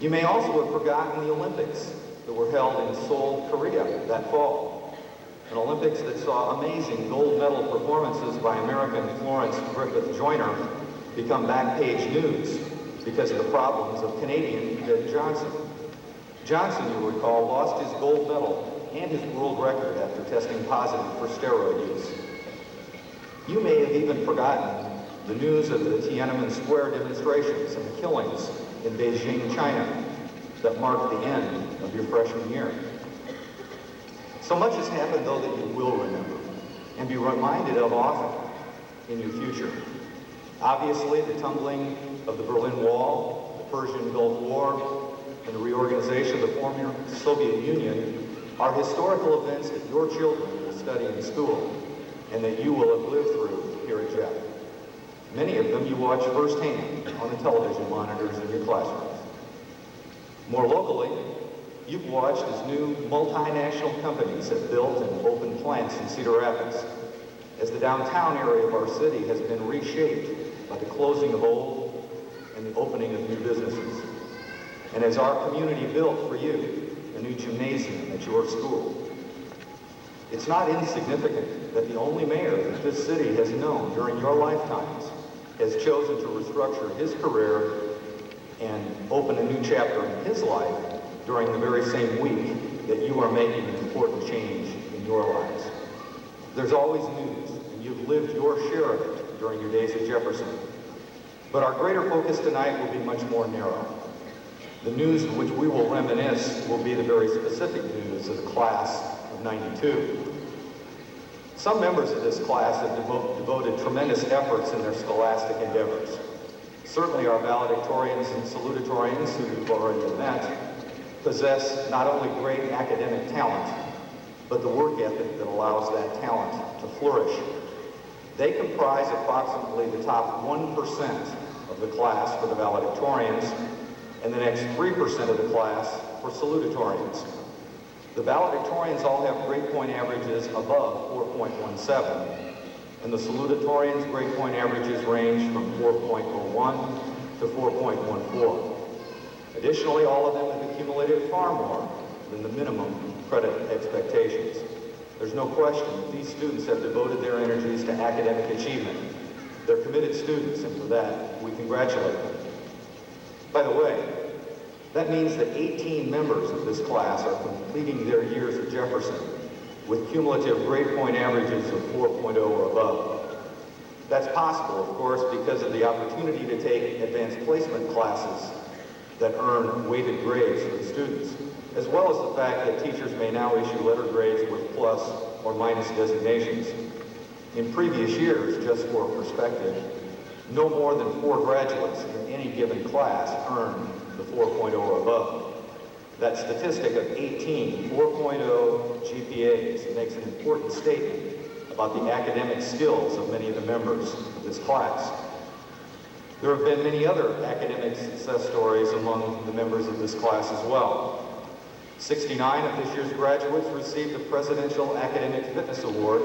A: You may also have forgotten the Olympics that were held in Seoul, Korea that fall. An Olympics that saw amazing gold medal performances by American Florence Griffith Joyner become back page news because of the problems of Canadian Ed Johnson. Johnson, you recall, lost his gold medal and his world record after testing positive for steroid use. You may have even forgotten the news of the Tiananmen Square demonstrations and the killings in Beijing, China, that marked the end of your freshman year. So much has happened, though, that you will remember and be reminded of often in your future. Obviously, the tumbling of the Berlin Wall, the Persian Gulf War, and the reorganization of the former Soviet Union are historical events that your children will study in school and that you will have lived through here at Jeff. Many of them you watch firsthand on the television monitors in your classrooms. More locally, you've watched as new multinational companies have built and opened plants in Cedar Rapids, as the downtown area of our city has been reshaped by the closing of old and the opening of new businesses, and as our community built for you a new gymnasium at your school. It's not insignificant that the only mayor that this city has known during your lifetimes has chosen to restructure his career and open a new chapter in his life during the very same week that you are making an important change in your lives. There's always news, and you've lived your share of it during your days at Jefferson. But our greater focus tonight will be much more narrow. The news in which we will reminisce will be the very specific news of the class of '92. Some members of this class have devoted tremendous efforts in their scholastic endeavors. Certainly our valedictorians and salutatorians, who you've already met, possess not only great academic talent, but the work ethic that allows that talent to flourish. They comprise approximately the top 1% of the class for the valedictorians and the next 3% of the class for salutatorians. The valedictorians all have grade point averages above 4.17, and the salutatorians' grade point averages range from 4.01 to 4.14. Additionally, all of them have accumulated far more than the minimum credit expectations. There's no question that these students have devoted their energies to academic achievement. They're committed students, and for that, we congratulate them. By the way, that means that 18 members of this class are completing their years at Jefferson with cumulative grade point averages of 4.0 or above. That's possible, of course, because of the opportunity to take advanced placement classes that earn weighted grades for the students, as well as the fact that teachers may now issue letter grades with plus or minus designations. In previous years, just for perspective, no more than 4 graduates in any given class earned the 4.0 or above. That statistic of 18 4.0 GPAs makes an important statement about the academic skills of many of the members of this class. There have been many other academic success stories among the members of this class as well. 69 of this year's graduates received the Presidential Academic Fitness Award,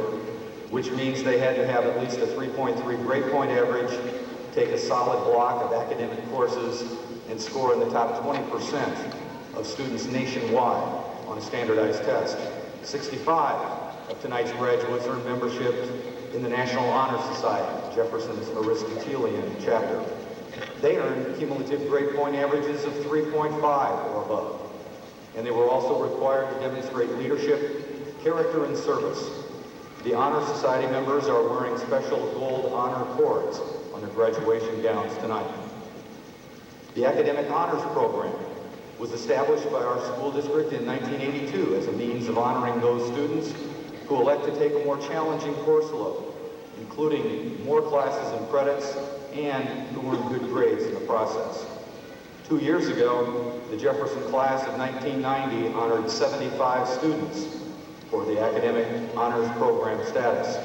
A: which means they had to have at least a 3.3 grade point average, take a solid block of academic courses, and score in the top 20% of students nationwide on a standardized test. 65 of tonight's graduates earned membership in the National Honor Society, Jefferson's Aristotelian chapter. They earned cumulative grade point averages of 3.5 or above, and they were also required to demonstrate leadership, character, and service. The Honor Society members are wearing special gold honor cords on their graduation gowns tonight. The Academic Honors Program was established by our school district in 1982 as a means of honoring those students who elect to take a more challenging course load, including more classes and credits, and who earn good grades in the process. 2 years ago, the Jefferson class of 1990 honored 75 students for the Academic Honors Program status.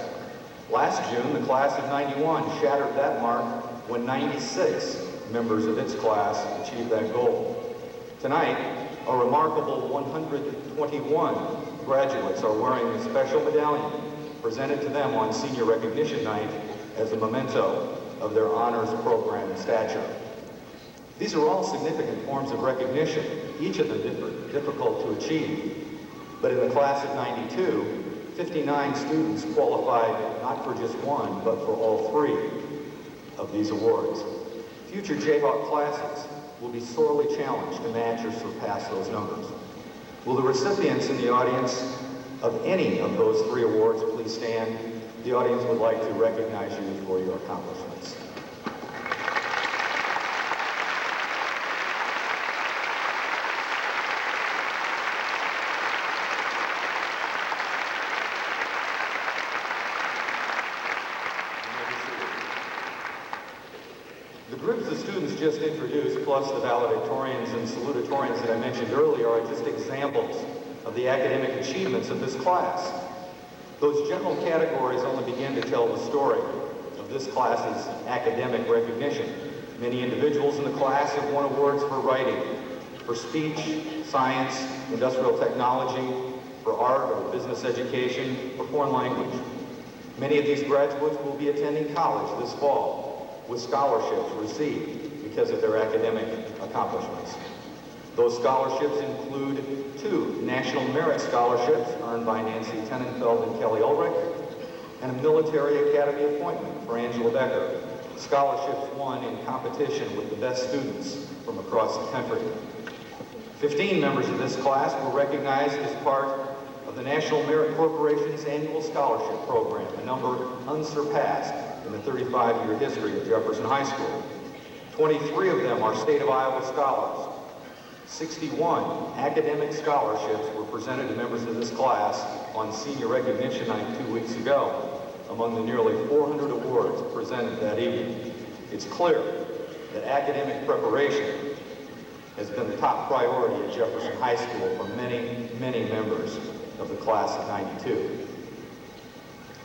A: Last June, the class of 91 shattered that mark when 96 members of its class achieved that goal. Tonight, a remarkable 121 graduates are wearing a special medallion presented to them on Senior Recognition Night as a memento of their honors program stature. These are all significant forms of recognition, each of them difficult to achieve. But in the class of 92, 59 students qualified not for just one, but for all 3 of these awards. Future Jayhawk classes will be sorely challenged to match or surpass those numbers. Will the recipients in the audience of any of those 3 awards please stand? The audience would like to recognize you for your accomplishments. The groups of students just introduced, plus the valedictorians and salutatorians that I mentioned earlier, are just examples of the academic achievements of this class. Those general categories only begin to tell the story of this class's academic recognition. Many individuals in the class have won awards for writing, for speech, science, industrial technology, for art or business education, or foreign language. Many of these graduates will be attending college this fall, with scholarships received because of their academic accomplishments. Those scholarships include 2 National Merit Scholarships earned by Nancy Tenenfeld and Kelly Ulrich, and a Military Academy appointment for Angela Becker, scholarships won in competition with the best students from across the country. 15 members of this class were recognized as part of the National Merit Corporation's annual scholarship program, a number unsurpassed in the 35-year history of Jefferson High School. 23 of them are State of Iowa scholars. 61 academic scholarships were presented to members of this class on Senior Recognition Night 2 weeks ago, among the nearly 400 awards presented that evening. It's clear that academic preparation has been the top priority at Jefferson High School for many, many members of the class of 92.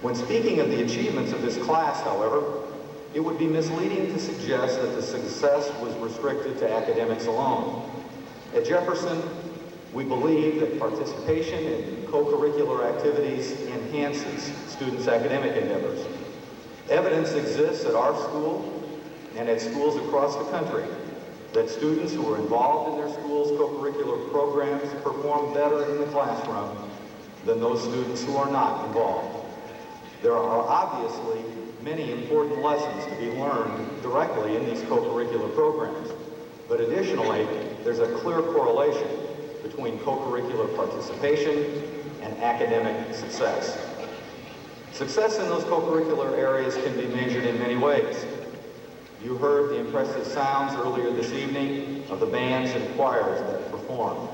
A: When speaking of the achievements of this class, however, it would be misleading to suggest that the success was restricted to academics alone. At Jefferson, We believe that participation in co-curricular activities enhances students' academic endeavors. Evidence exists at our school and at schools across the country that students who are involved in their school's co-curricular programs perform better in the classroom than those students who are not involved. There are obviously many important lessons to be learned directly in these co-curricular programs, but additionally, there's a clear correlation between co-curricular participation and academic success. Success in those co-curricular areas can be measured in many ways. You heard the impressive sounds earlier this evening of the bands and choirs that perform.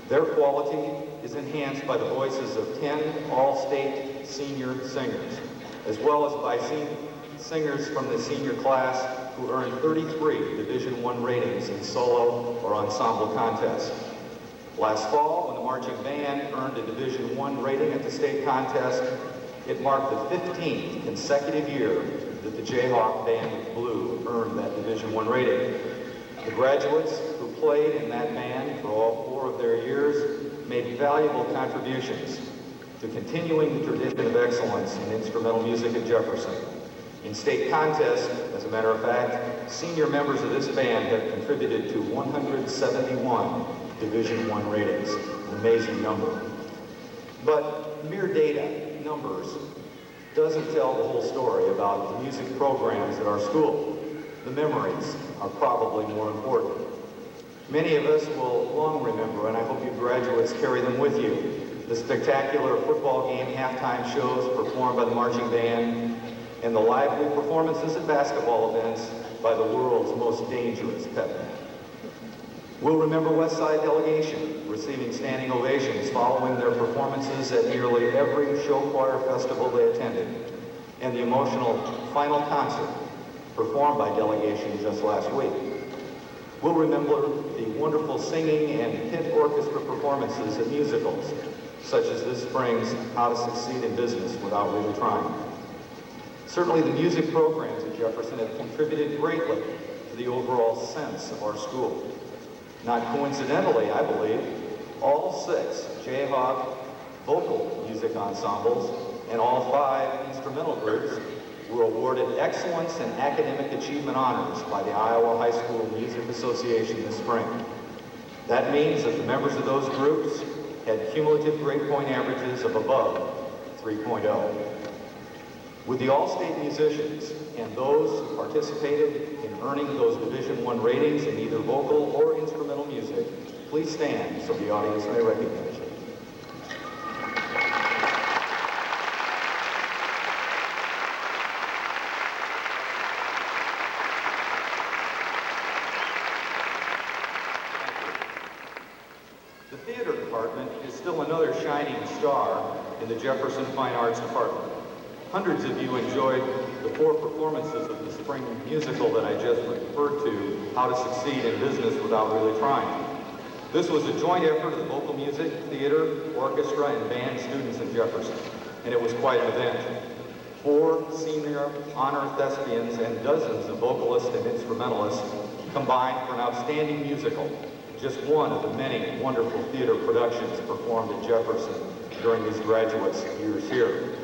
A: Their quality is enhanced by the voices of 10 all-state senior singers, as well as by singers from the senior class who earned 33 Division I ratings in solo or ensemble contests. Last fall, when the marching band earned a Division I rating at the state contest, it marked the 15th consecutive year that the Jayhawk Band with Blue earned that Division I rating. The graduates who played in that band for all 4 of their years made valuable contributions to continuing the tradition of excellence in instrumental music at Jefferson. In state contests, as a matter of fact, senior members of this band have contributed to 171 Division I ratings, an amazing number. But mere data, numbers, doesn't tell the whole story about the music programs at our school. The memories are probably more important. Many of us will long remember, and I hope you graduates carry them with you, the spectacular football game halftime shows performed by the marching band and the lively performances at basketball events by the world's most dangerous pep band. We'll remember West Side Delegation receiving standing ovations following their performances at nearly every show choir festival they attended, and the emotional final concert performed by Delegation just last week. We'll remember the wonderful singing and pit orchestra performances at musicals, such as this spring's How to Succeed in Business Without Really Trying. Certainly the music programs at Jefferson have contributed greatly to the overall sense of our school. Not coincidentally, I believe, all 6 Jayhawk vocal music ensembles and all 5 instrumental groups were awarded Excellence in Academic Achievement Honors by the Iowa High School Music Association this spring. That means that the members of those groups had cumulative grade point averages of above 3.0. With the all-state musicians and those who participated in earning those Division I ratings in either vocal or instrumental music, please stand so the audience may recognize you. The theater department is still another shining star in the Jefferson Fine Arts Department. Hundreds of you enjoyed the 4 performances of the spring musical that I just referred to, How to Succeed in Business Without Really Trying. This was a joint effort of the vocal music, theater, orchestra, and band students in Jefferson, and it was quite an event. 4 senior honor thespians and dozens of vocalists and instrumentalists combined for an outstanding musical, just one of the many wonderful theater productions performed at Jefferson during these graduates' years here.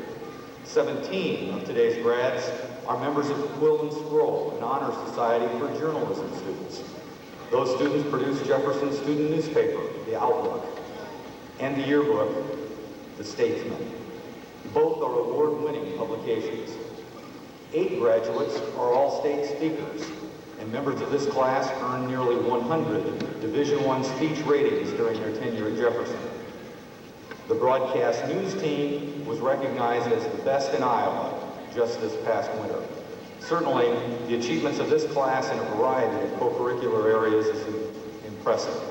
A: 17 of today's grads are members of the Quill and Scroll, an honor society for journalism students. Those students produce Jefferson's student newspaper, The Outlook, and the yearbook, The Statesman. Both are award-winning publications. 8 graduates are all-state speakers, and members of this class earned nearly 100 Division I speech ratings during their tenure at Jefferson. The broadcast news team was recognized as the best in Iowa just this past winter. Certainly, the achievements of this class in a variety of co-curricular areas is impressive.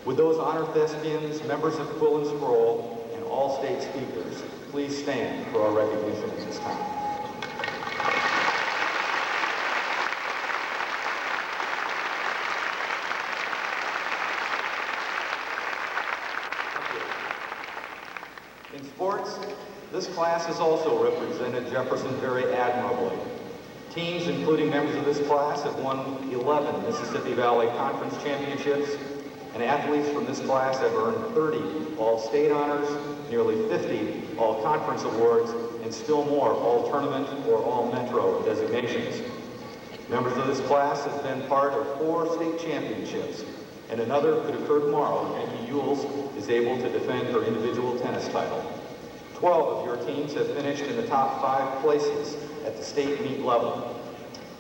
A: With those honor thespians, members of Quill and Scroll, and all-state speakers, please stand for our recognition at this time. In sports, this class has also represented Jefferson very admirably. Teams, including members of this class, have won 11 Mississippi Valley Conference championships, And athletes from this class have earned 30 all-state honors, nearly 50 all-conference awards, and still more all-tournament or all-metro designations. Members of this class have been part of 4 state championships, and another could occur tomorrow if Nikki Yules is able to defend her individual tennis title. 12 of your teams have finished in the top 5 places at the state meet level.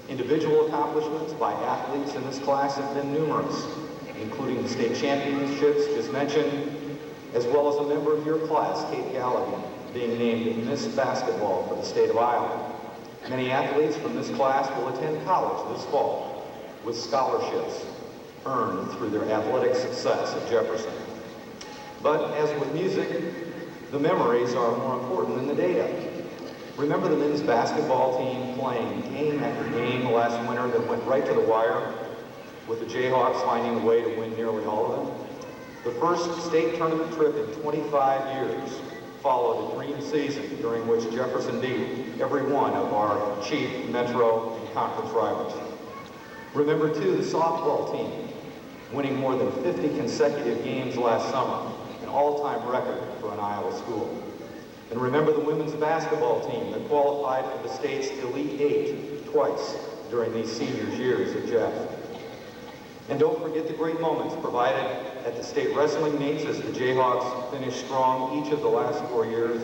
A: Individual accomplishments by athletes in this class have been numerous, including the state championships just mentioned, as well as a member of your class, Kate Galligan, being named Miss Basketball for the state of Iowa. Many athletes from this class will attend college this fall with scholarships earned through their athletic success at Jefferson. But as with music, the memories are more important than the data. Remember the men's basketball team playing game after game last winter that went right to the wire, with the Jayhawks finding a way to win nearly all of them? The first state tournament trip in 25 years followed a dream season during which Jefferson beat every one of our chief metro and conference rivals. Remember, too, the softball team winning more than 50 consecutive games last summer, an all-time record for an Iowa school. And remember the women's basketball team that qualified for the state's Elite Eight twice during these seniors' years at Jeff. And don't forget the great moments provided at the state wrestling meets as the Jayhawks finished strong each of the last 4 years,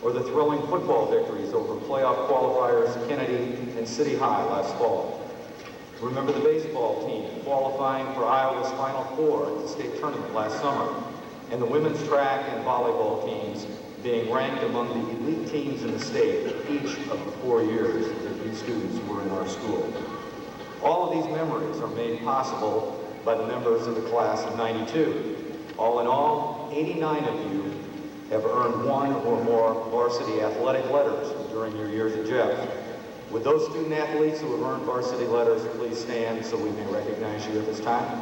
A: or the thrilling football victories over playoff qualifiers Kennedy and City High last fall. Remember the baseball team qualifying for Iowa's Final Four at the state tournament last summer, and the women's track and volleyball teams being ranked among the elite teams in the state each of the 4 years that these students were in our school. All of these memories are made possible by the members of the class of '92. All in all, 89 of you have earned 1 or more varsity athletic letters during your years at Jeff. Would those student athletes who have earned varsity letters please stand so we may recognize you at this time?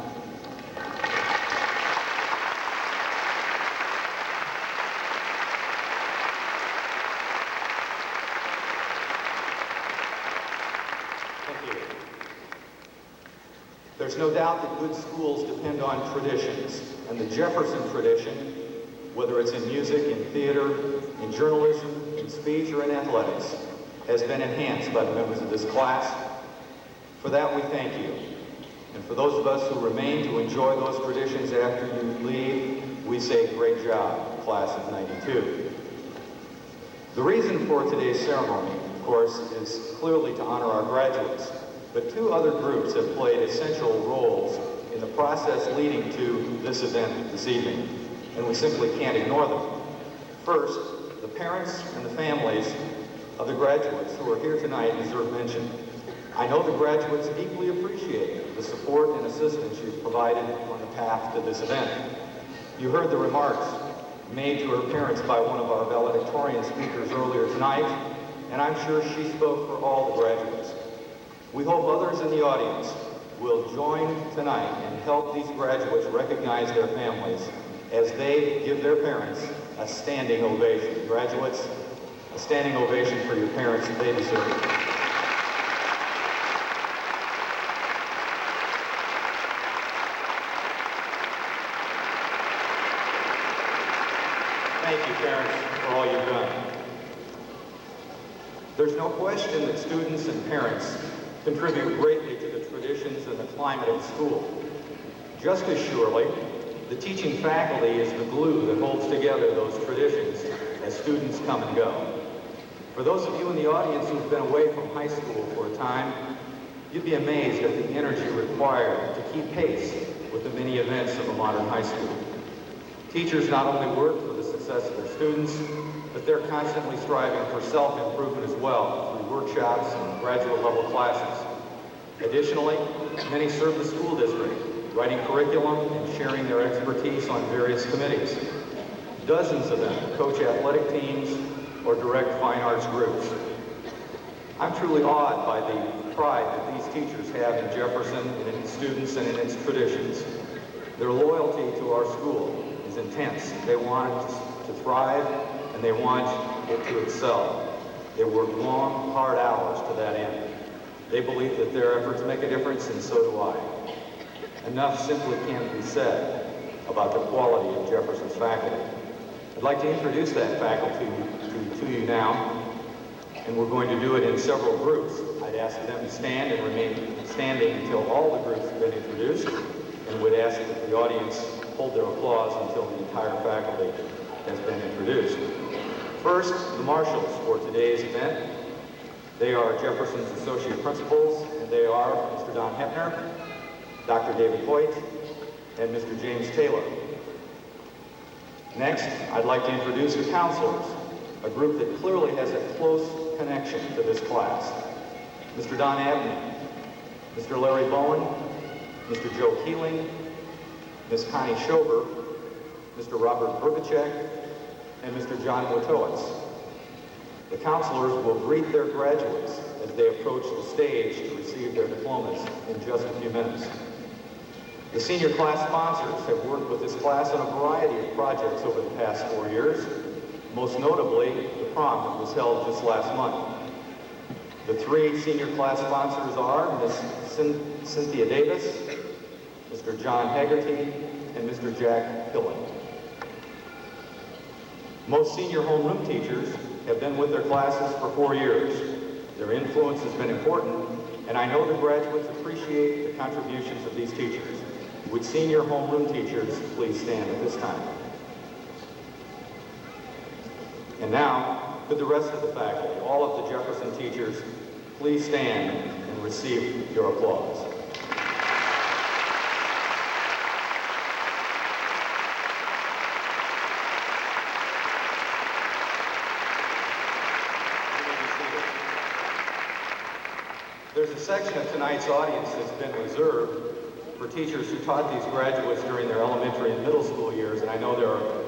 A: There's no doubt that good schools depend on traditions, and the Jefferson tradition, whether it's in music, in theater, in journalism, in speech, or in athletics, has been enhanced by the members of this class. For that, we thank you. And for those of us who remain to enjoy those traditions after you leave, we say great job, class of '92. The reason for today's ceremony, of course, is clearly to honor our graduates. But 2 other groups have played essential roles in the process leading to this event this evening, and we simply can't ignore them. First, the parents and the families of the graduates who are here tonight deserve mention. I know the graduates deeply appreciate the support and assistance you've provided on the path to this event. You heard the remarks made to her parents by one of our valedictorian speakers earlier tonight, and I'm sure she spoke for all the graduates. We hope others in the audience will join tonight and help these graduates recognize their families as they give their parents a standing ovation. Graduates, a standing ovation for your parents. They deserve it. Thank you, parents, for all you've done. There's no question that students and parents contribute greatly to the traditions and the climate of school. Just as surely, the teaching faculty is the glue that holds together those traditions as students come and go. For those of you in the audience who've been away from high school for a time, you'd be amazed at the energy required to keep pace with the many events of a modern high school. Teachers not only work for the success of their students, but they're constantly striving for self-improvement as well through workshops and graduate level classes. Additionally, many serve the school district, writing curriculum and sharing their expertise on various committees. Dozens of them coach athletic teams or direct fine arts groups. I'm truly awed by the pride that these teachers have in Jefferson and in its students and in its traditions. Their loyalty to our school is intense. They want it to thrive, and they want it to excel. They work long, hard hours to that end. They believe that their efforts make a difference, and so do I. enough simply can't be said about the quality of Jefferson's faculty. I'd like to introduce that faculty to you now, and we're going to do it in several groups. I'd ask them to stand and remain standing until all the groups have been introduced, and would ask that the audience hold their applause until the entire faculty has been introduced. First, the marshals for today's event. They are Jefferson's associate principals, and they are Mr. Don Hepner, Dr. David Hoyt, and Mr. James Taylor. Next, I'd like to introduce the counselors, a group that clearly has a close connection to this class. Mr. Don Abney, Mr. Larry Bowen, Mr. Joe Keeling, Ms. Connie Schober, Mr. Robert Burbacek, and Mr. John Wojtowicz. The counselors will greet their graduates as they approach the stage to receive their diplomas in just a few minutes. The senior class sponsors have worked with this class on a variety of projects over the past 4 years, most notably the prom that was held just last month. The three senior class sponsors are Ms. Cynthia Davis, Mr. John Haggerty, and Mr. Jack Pillen. Most senior homeroom teachers have been with their classes for 4 years. Their influence has been important, and I know the graduates appreciate the contributions of these teachers. Would senior homeroom teachers please stand at this time? And now, could the rest of the faculty, all of the Jefferson teachers, please stand and receive your applause. There's a section of tonight's audience that's been reserved for teachers who taught these graduates during their elementary and middle school years, and I know there are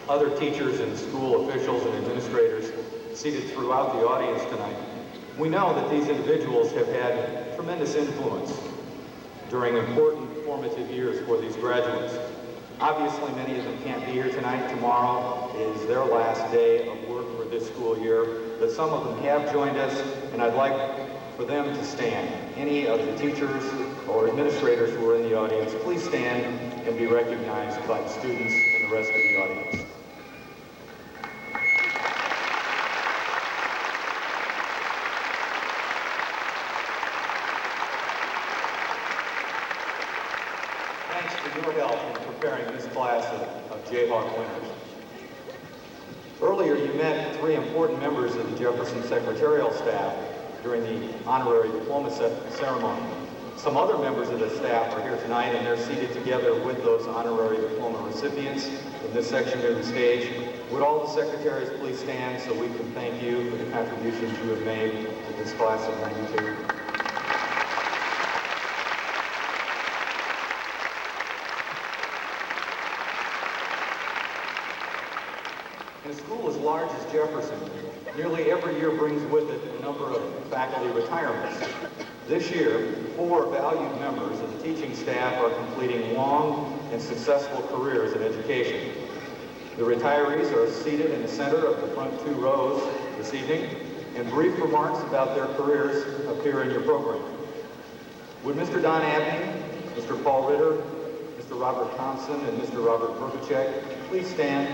A: other teachers and school officials and administrators seated throughout the audience tonight. We know that these individuals have had tremendous influence during important formative years for these graduates. Obviously, many of them can't be here tonight. Tomorrow is their last day of work for this school year, but some of them have joined us, and I'd like for them to stand. Any of the teachers or administrators who are in the audience, please stand and be recognized by the students and the rest of the audience. Thanks for your help in preparing this class of Jayhawk winners. Earlier, you met three important members of the Jefferson secretarial staff during the honorary diploma ceremony. Some other members of the staff are here tonight, and they're seated together with those honorary diploma recipients in this section of the stage. Would all the secretaries please stand so we can thank you for the contributions you have made to this class of '92. In a school as large as Jefferson, nearly every year brings with it a number of faculty retirements. This year, 4 valued members of the teaching staff are completing long and successful careers in education. The retirees are seated in the center of the front 2 rows this evening, and brief remarks about their careers appear in your program. Would Mr. Don Abney, Mr. Paul Ritter, Mr. Robert Thompson, and Mr. Robert Burbacek please stand?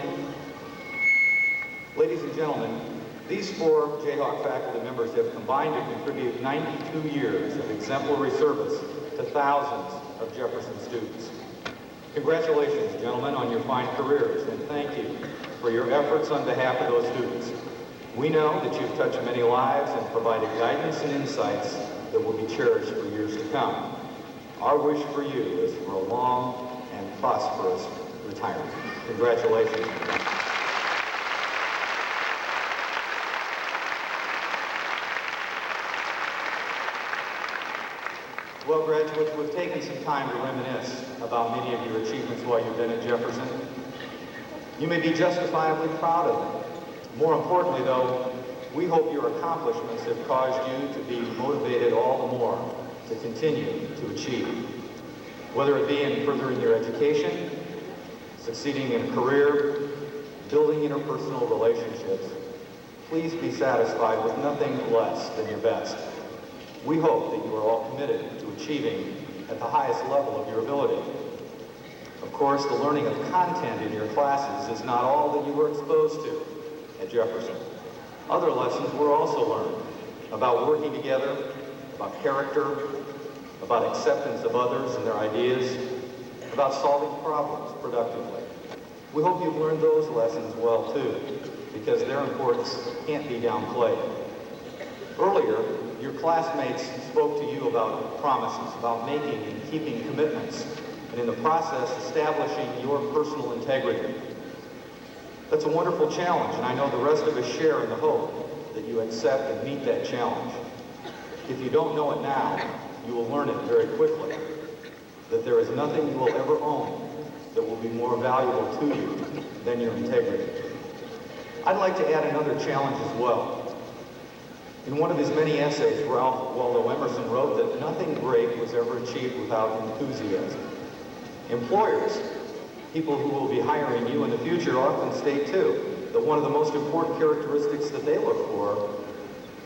A: Ladies and gentlemen, these 4 Jayhawk faculty members have combined to contribute 92 years of exemplary service to thousands of Jefferson students. Congratulations, gentlemen, on your fine careers, and thank you for your efforts on behalf of those students. We know that you've touched many lives and provided guidance and insights that will be cherished for years to come. Our wish for you is for a long and prosperous retirement. Congratulations. Well, graduates, we've taken some time to reminisce about many of your achievements while you've been at Jefferson. You may be justifiably proud of them. More importantly, though, we hope your accomplishments have caused you to be motivated all the more to continue to achieve. Whether it be in furthering your education, succeeding in a career, building interpersonal relationships, please be satisfied with nothing less than your best. We hope that you are all committed to achieving at the highest level of your ability. Of course, the learning of content in your classes is not all that you were exposed to at Jefferson. Other lessons were also learned about working together, about character, about acceptance of others and their ideas, about solving problems productively. We hope you've learned those lessons well too, because their importance can't be downplayed. Earlier, your classmates spoke to you about promises, about making and keeping commitments, and in the process, establishing your personal integrity. That's a wonderful challenge, and I know the rest of us share in the hope that you accept and meet that challenge. If you don't know it now, you will learn it very quickly, that there is nothing you will ever own that will be more valuable to you than your integrity. I'd like to add another challenge as well. In one of his many essays, Ralph Waldo Emerson wrote that nothing great was ever achieved without enthusiasm. Employers, people who will be hiring you in the future, often state too that one of the most important characteristics that they look for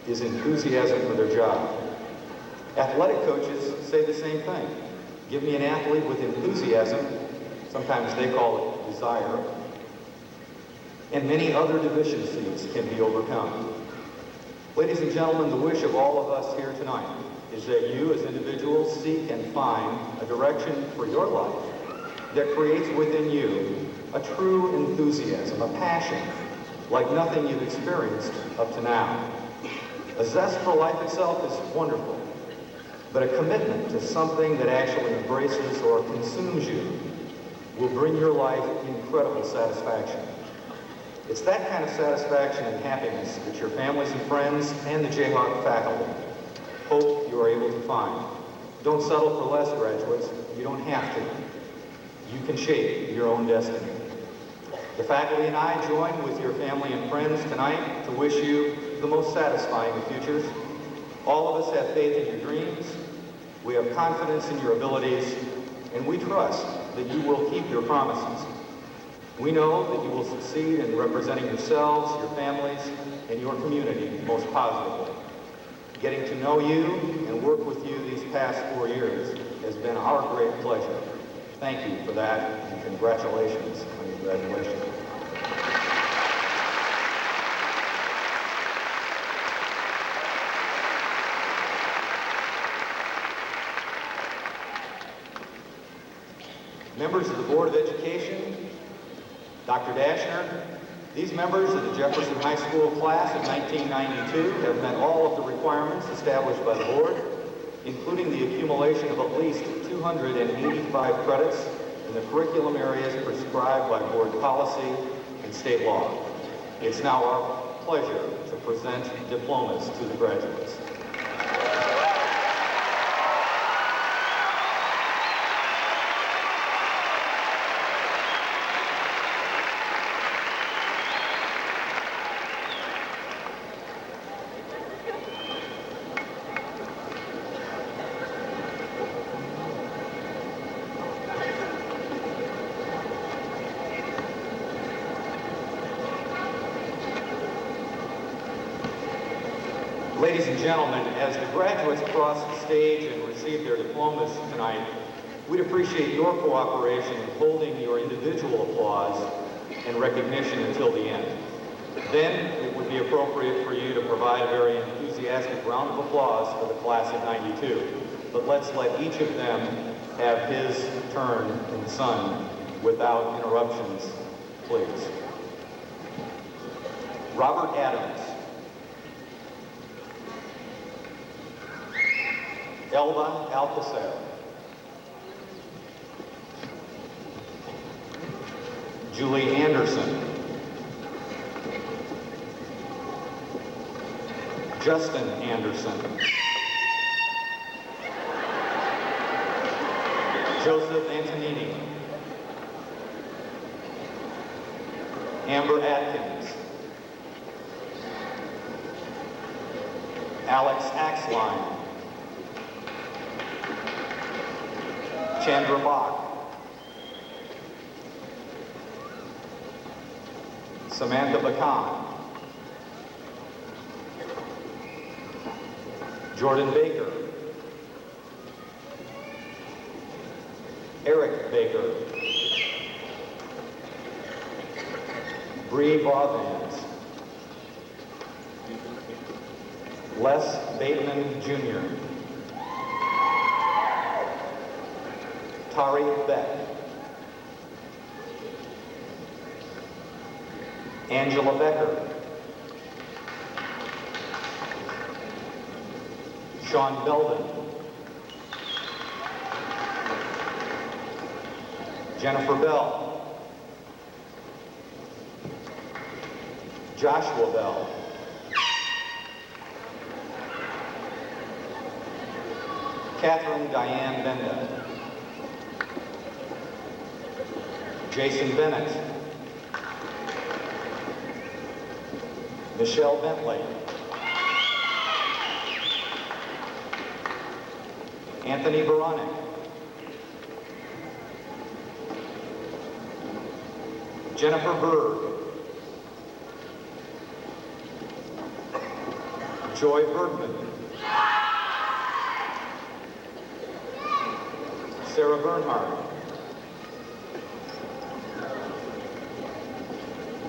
A: is enthusiasm for their job. Athletic coaches say the same thing. Give me an athlete with enthusiasm, sometimes they call it desire, and many other deficiencies can be overcome. Ladies and gentlemen, the wish of all of us here tonight is that you as individuals seek and find a direction for your life that creates within you a true enthusiasm, a passion like nothing you've experienced up to now. A zest for life itself is wonderful, but a commitment to something that actually embraces or consumes you will bring your life incredible satisfaction. It's that kind of satisfaction and happiness that your families and friends and the Jayhawk faculty hope you are able to find. Don't settle for less, graduates. You don't have to. You can shape your own destiny. The faculty and I join with your family and friends tonight to wish you the most satisfying of futures. All of us have faith in your dreams. We have confidence in your abilities, and we trust that you will keep your promises. We know that you will succeed in representing yourselves, your families, and your community most positively. Getting to know you and work with you these past 4 years has been our great pleasure. Thank you for that, and congratulations on your graduation. Members of the Board of Education, Dr. Dashner, these members of the Jefferson High School class of 1992 have met all of the requirements established by the board, including the accumulation of at least 285 credits in the curriculum areas prescribed by board policy and state law. It's now our pleasure to present diplomas to the graduates. Ladies and gentlemen, as the graduates cross the stage and receive their diplomas tonight, we'd appreciate your cooperation in holding your individual applause and recognition until the end. Then it would be appropriate for you to provide a very enthusiastic round of applause for the class of 92. But let's let each of them have his turn in the sun without interruptions, please. Robert Adams. Elba Alcacer. Julie Anderson. Justin Anderson. Joseph Antonini. Amber Atkins. Alex Axline. Chandra Bach. Samantha Bacan. Jordan Baker. Eric Baker. Bree Vauvans. Les Bateman Jr. Tari Beck. Angela Becker. Sean Belden. Jennifer Bell. Joshua Bell. Catherine Diane Benda. Jason Bennett. Michelle Bentley. Anthony Veronic. Jennifer Berg. Joy Bergman. Sarah Bernhardt.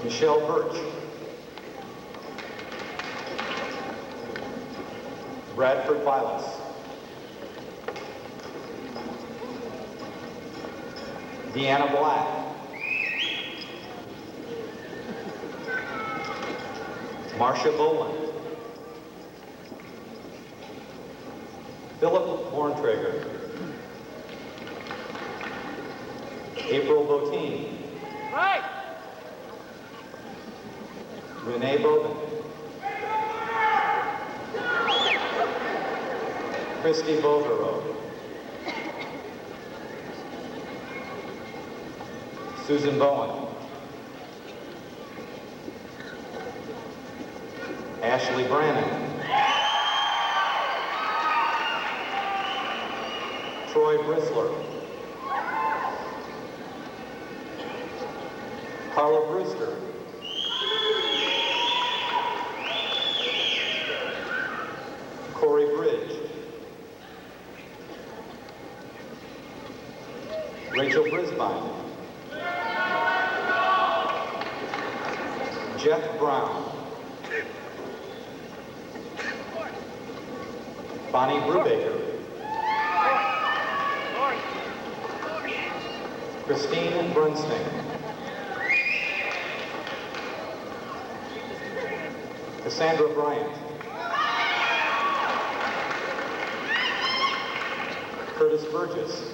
A: Michelle Birch. Bradford Vilas. Deanna Black. Marcia Boland. Philip Borntrager. April Botine. Right. Renee Bowden. Christy Bovero. Susan Bowen. Ashley Brannon. Troy Brisler. Carla Brewster. Corey Bridge. Rachel Brisbane. Jeff Brown. Bonnie Brubaker. Christine Bernstein. Cassandra Bryant. Curtis Burgess.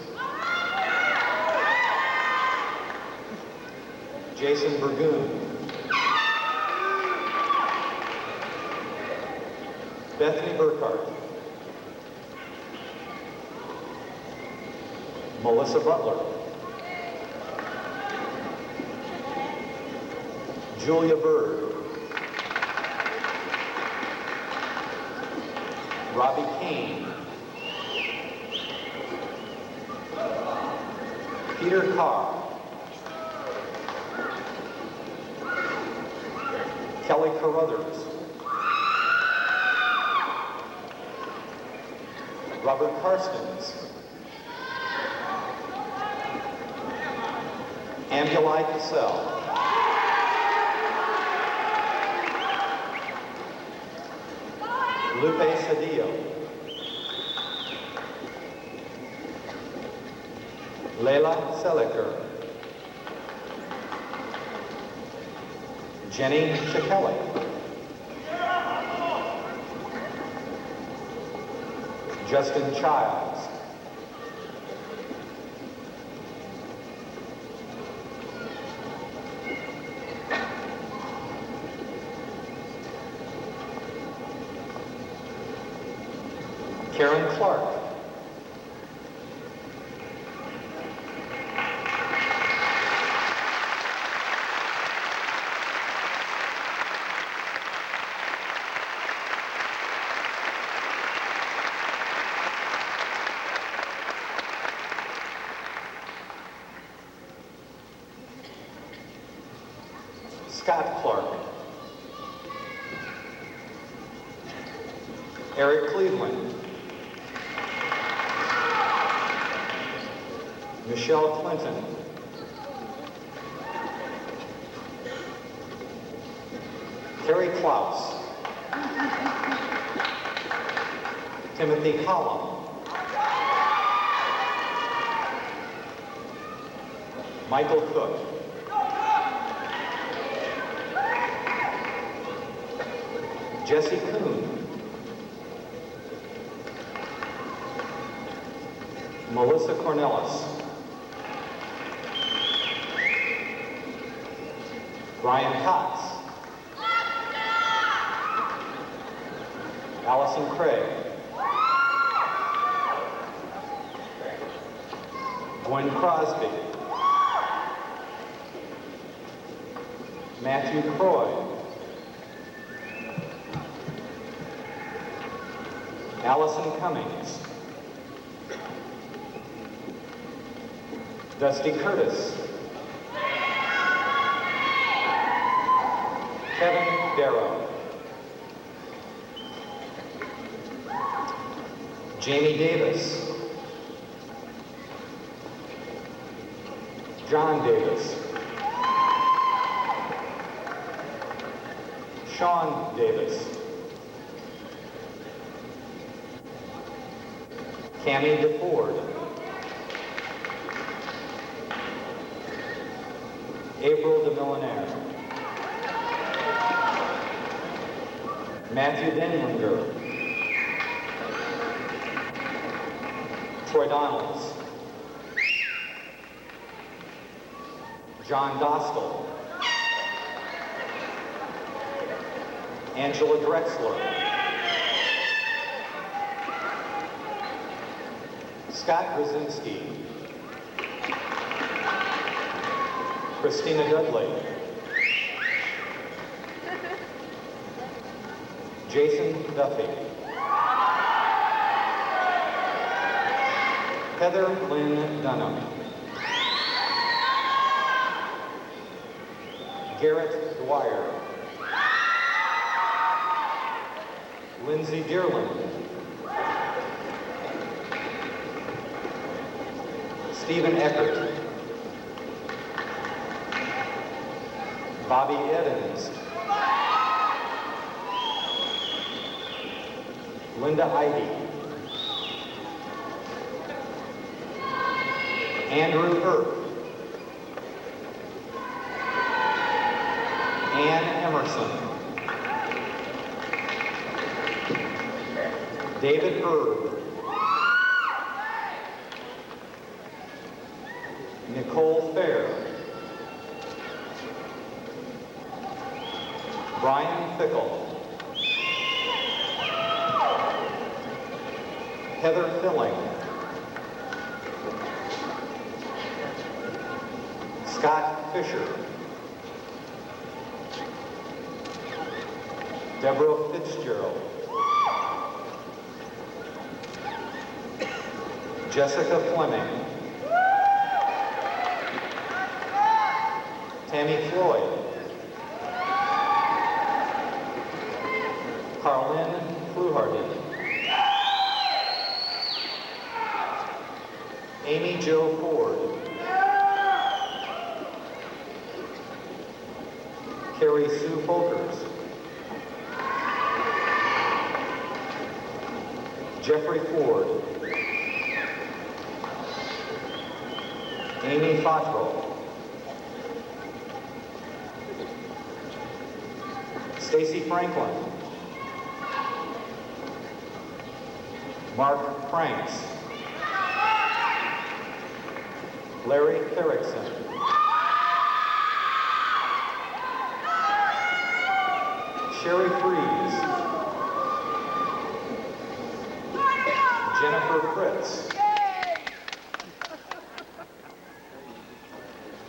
A: Jason Burgoon. Bethany Burkhart. Melissa Butler. Julia Bird. Robbie Kane. Peter Carr. Kelly Carruthers. Robert Karstens. Ambulai Cassell. Lupe Cedillo. Leila Seliker. Jenny Shikeli. Justin Childs. Karen Clark. Scott Clark. Eric Cleveland. Michelle Clinton. Carrie Klaus. Timothy Collum. Michael Cook. Jesse Kuhn. Melissa Cornelis. Brian Cox. Allison Craig. Gwen Crosby. Matthew Croy. Allison Cummings. Dusty Curtis. Kevin Darrow. Jamie Davis. John Davis. Sean Davis. Cammie DeFord. April DeMillinaire. Matthew Denlinger. Troy Donalds. John Dostal. Angela Drexler. Scott Brzezinski. Christina Dudley. Jason Duffy. Heather Lynn Dunham. Garrett Dwyer. Lindsay Dearland. Stephen Eckert. Bobby Evans. Linda Ivey. Andrew Earp. Ann Emerson. David Erb. Nicole Fair. Brian Fickle. Heather Filling. Scott Fisher. Deborah Fitzgerald. Jessica Fleming. Tammy Floyd. Carlin Fluharden. Amy Jo Ford. Carrie Sue Folkers. Jeffrey Ford. Amy Fatro. Stacy Franklin. Mark Franks. Larry Therickson. Sherry Freeze. Jennifer Fritz.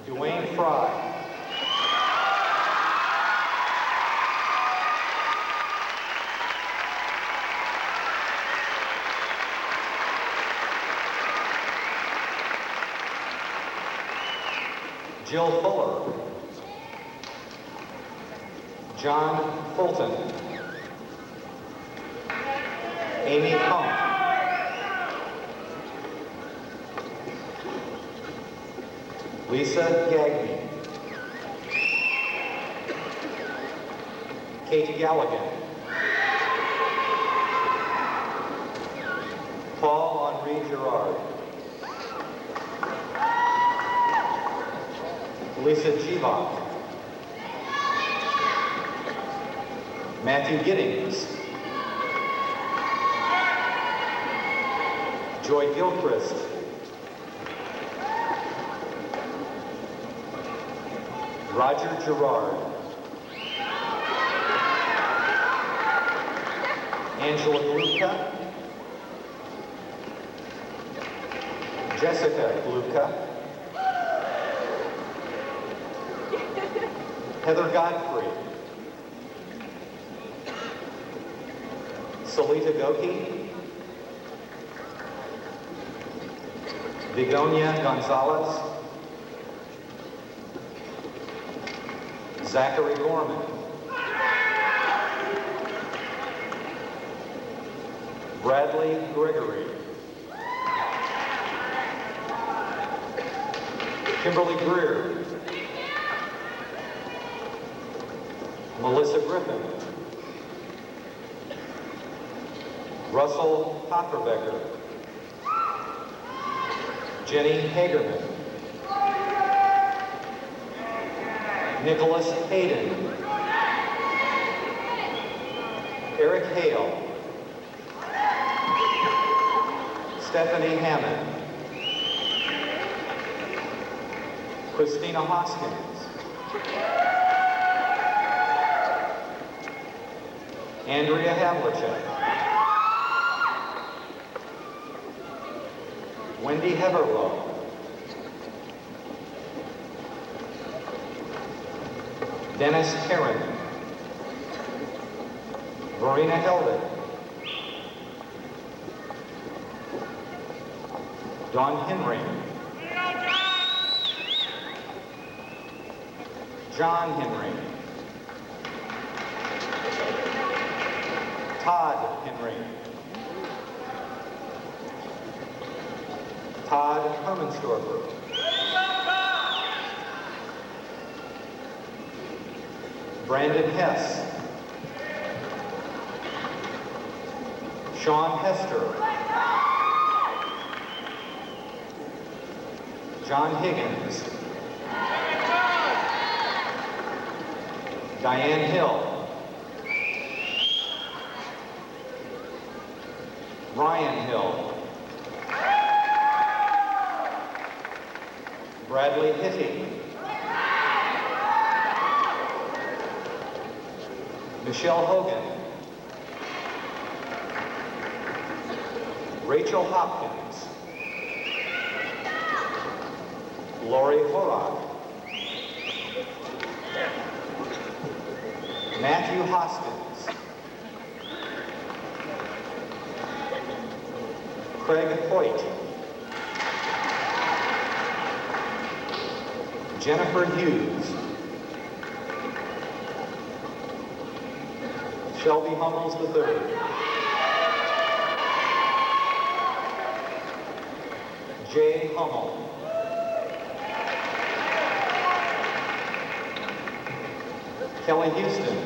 A: Dwayne Fry. Jill Fuller. John Fulton. Amy Funk. Lisa Gagme. Kate Galligan. Paul Henri Girard. Lisa Chivak. Matthew Giddings. Joy Gilchrist. Roger Gerard. Angela Glupka. Jessica Glupka. Heather Godfrey. Salita Goki. Begonia Gonzalez. Zachary Gorman. Bradley Gregory. Kimberly Greer. Melissa Griffin. Russell Hopperbecker. Jenny Hagerman. Nicholas Hayden. Eric Hale. Stephanie Hammond. Christina Hoskins. Andrea Havlicek. Wendy Heverlow. Dennis Herron. Verena Helden. Dawn Henry. John Henry. Todd Henry. Todd Hermansdorfer. Brandon Hess. Sean Hester. John Higgins. Diane Hill. Ryan Hill. Bradley Hitty. Michelle Hogan. Rachel Hopkins. Lori Horak. Matthew Hoskins. Craig Hoyt. Jennifer Hughes. Shelby Hummels III. Jay Hummel. Kelly Houston.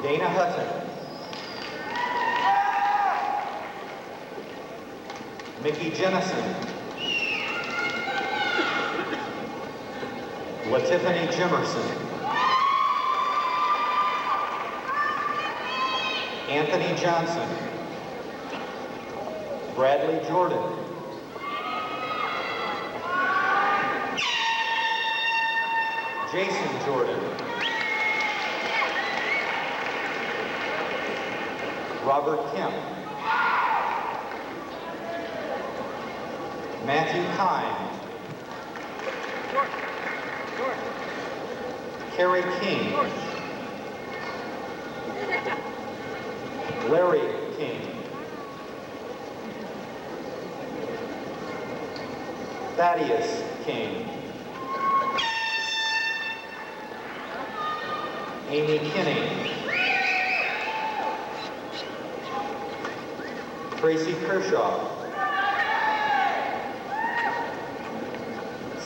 A: Dana Hutton. Mickey Jennison. LaTiffany Jimerson. Anthony Johnson. Bradley Jordan. Jason Jordan. Robert Kemp. Matthew Kine. Carrie King. Larry King. Thaddeus King. Amy Kinney. Tracy Kershaw.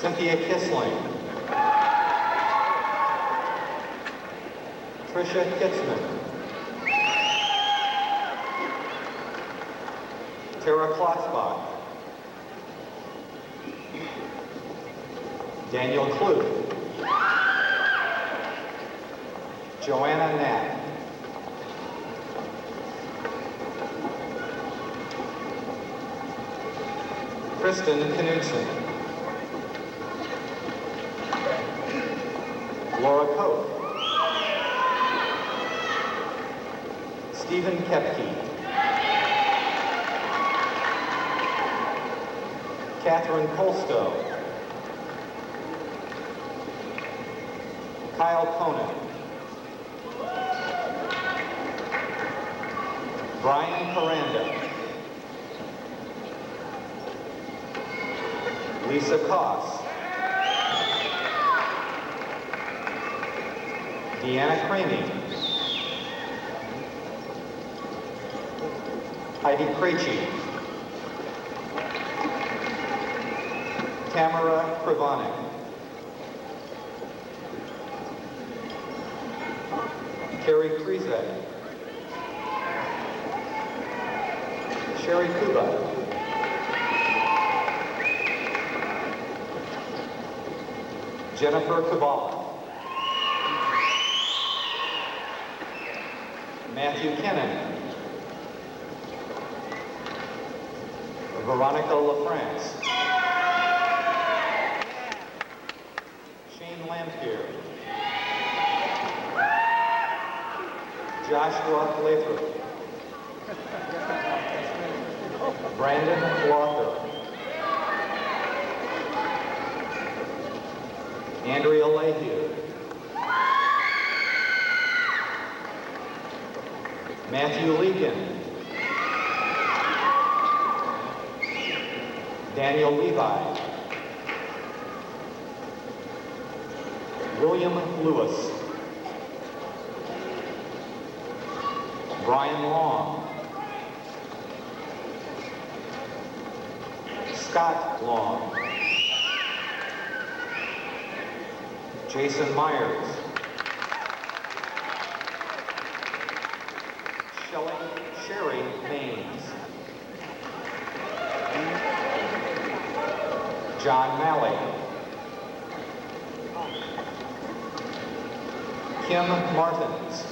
A: Cynthia Kissling. Tricia Kitzman. Tara Klotzbach. Daniel Clute. Joanna Knapp. Kristen Knudsen. Laura Koch. Stephen Kepke. Catherine Colstow. Kyle Conan. Brian Caranda. Lisa Koss. Deanna Cramey. Heidi Krejci. Tamara Krivonik. Carrie Krizek. Sherry Kuba. Jennifer Kabbalah. Matthew Kennan. Veronica LaFrance. Shane Lamphere. Joshua Lathrop. Brandon Walker. Andrea Lehue. Matthew Leakin. Daniel Levi. William Lewis. Brian Long. Scott Long. Jason Myers. Sherry Maines. John Malley. Kim Martins.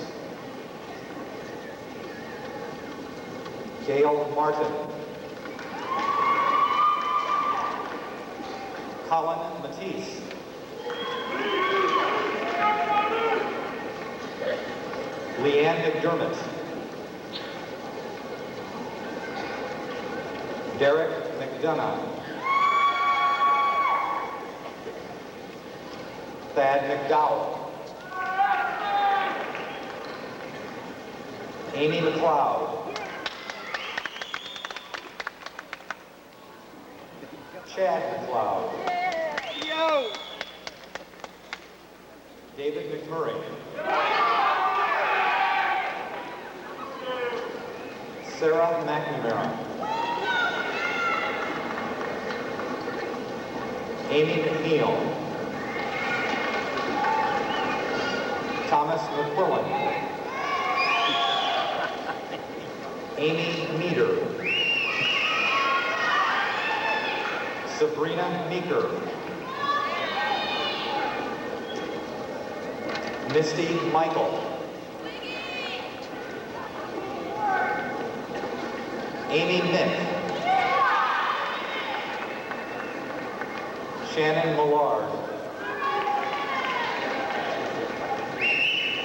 A: Gail Martin. Colin Matisse. Leanne McDermott. Derek McDonough. Thad McDowell. Amy McLeod. Chad McLeod. David McMurray. Sarah McNamara. Amy McNeil. Thomas McQuillan. Amy Meeder. Sabrina Meeker. Misty Michael. Amy Mick. Shannon Millard.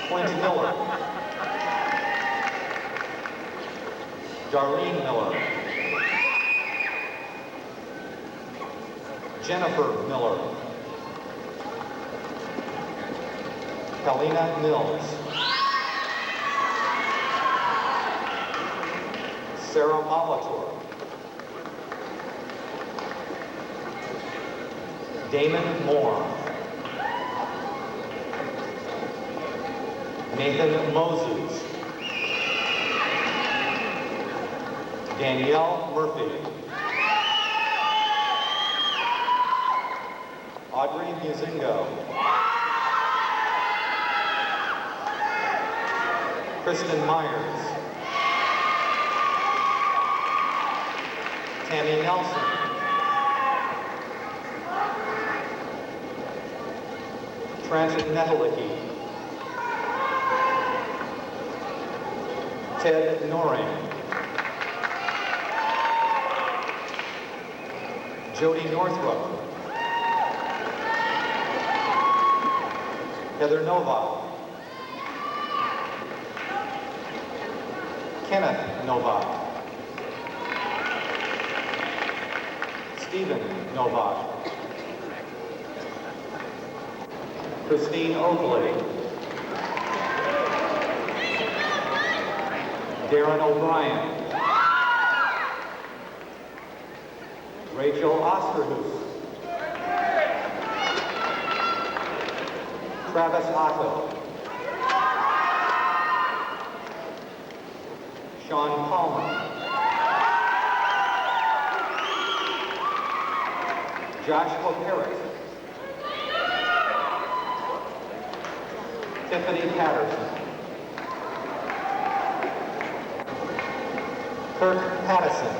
A: Clint Miller. Darlene Miller. Jennifer Miller. Helena Mills. Sarah Molitor. Damon Moore. Nathan Moses. Danielle Murphy. Audrey Muzingo. Kristen Myers. Tammy Nelson. Trent Netelicki. Ted Noring. Jody Northrup. Heather Novak. Kenneth Novak. Stephen Novak. Christine Oakley. Darren O'Brien. Rachel Osterhus. Travis Otto. Sean Palmer. Joshua Parrott. Tiffany Patterson. Kirk Pattison.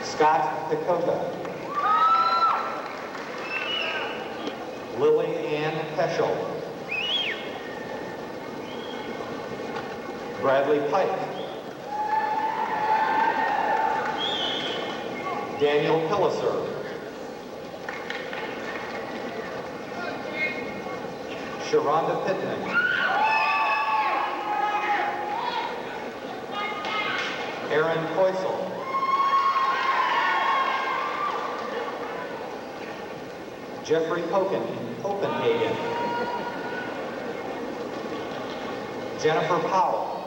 A: Scott Dakota. Lily Ann Peschel. Bradley Pike. Daniel Pilliser. Sharonda Pittman. Aaron Koisel. Jeffrey Copenhagen. Jennifer Powell.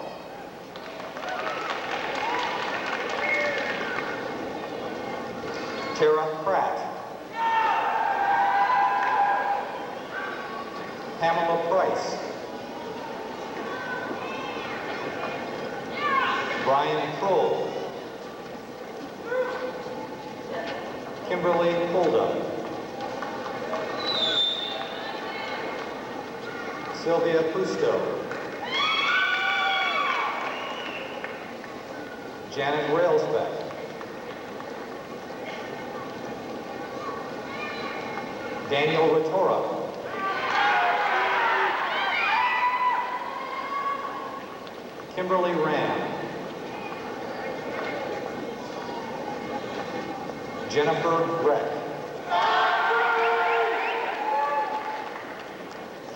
A: Tara Pratt. Pamela Price. Brian Kroll. Kimberly Holda. Sylvia Pusto. Janet Railsbeck. Daniel Ritora. Kimberly Ram. Jennifer Breck.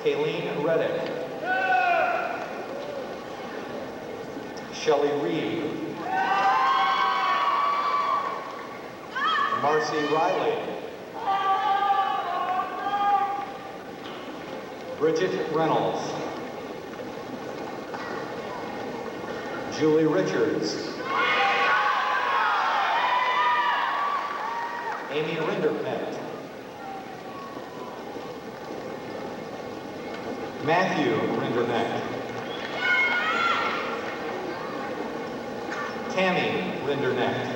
A: Kayleen Reddick. Shelley Reed. Marcy Riley. Bridget Reynolds. Julie Richards. Amy Rinderpent. Matthew Rinderneck. Tammy Rinderneck.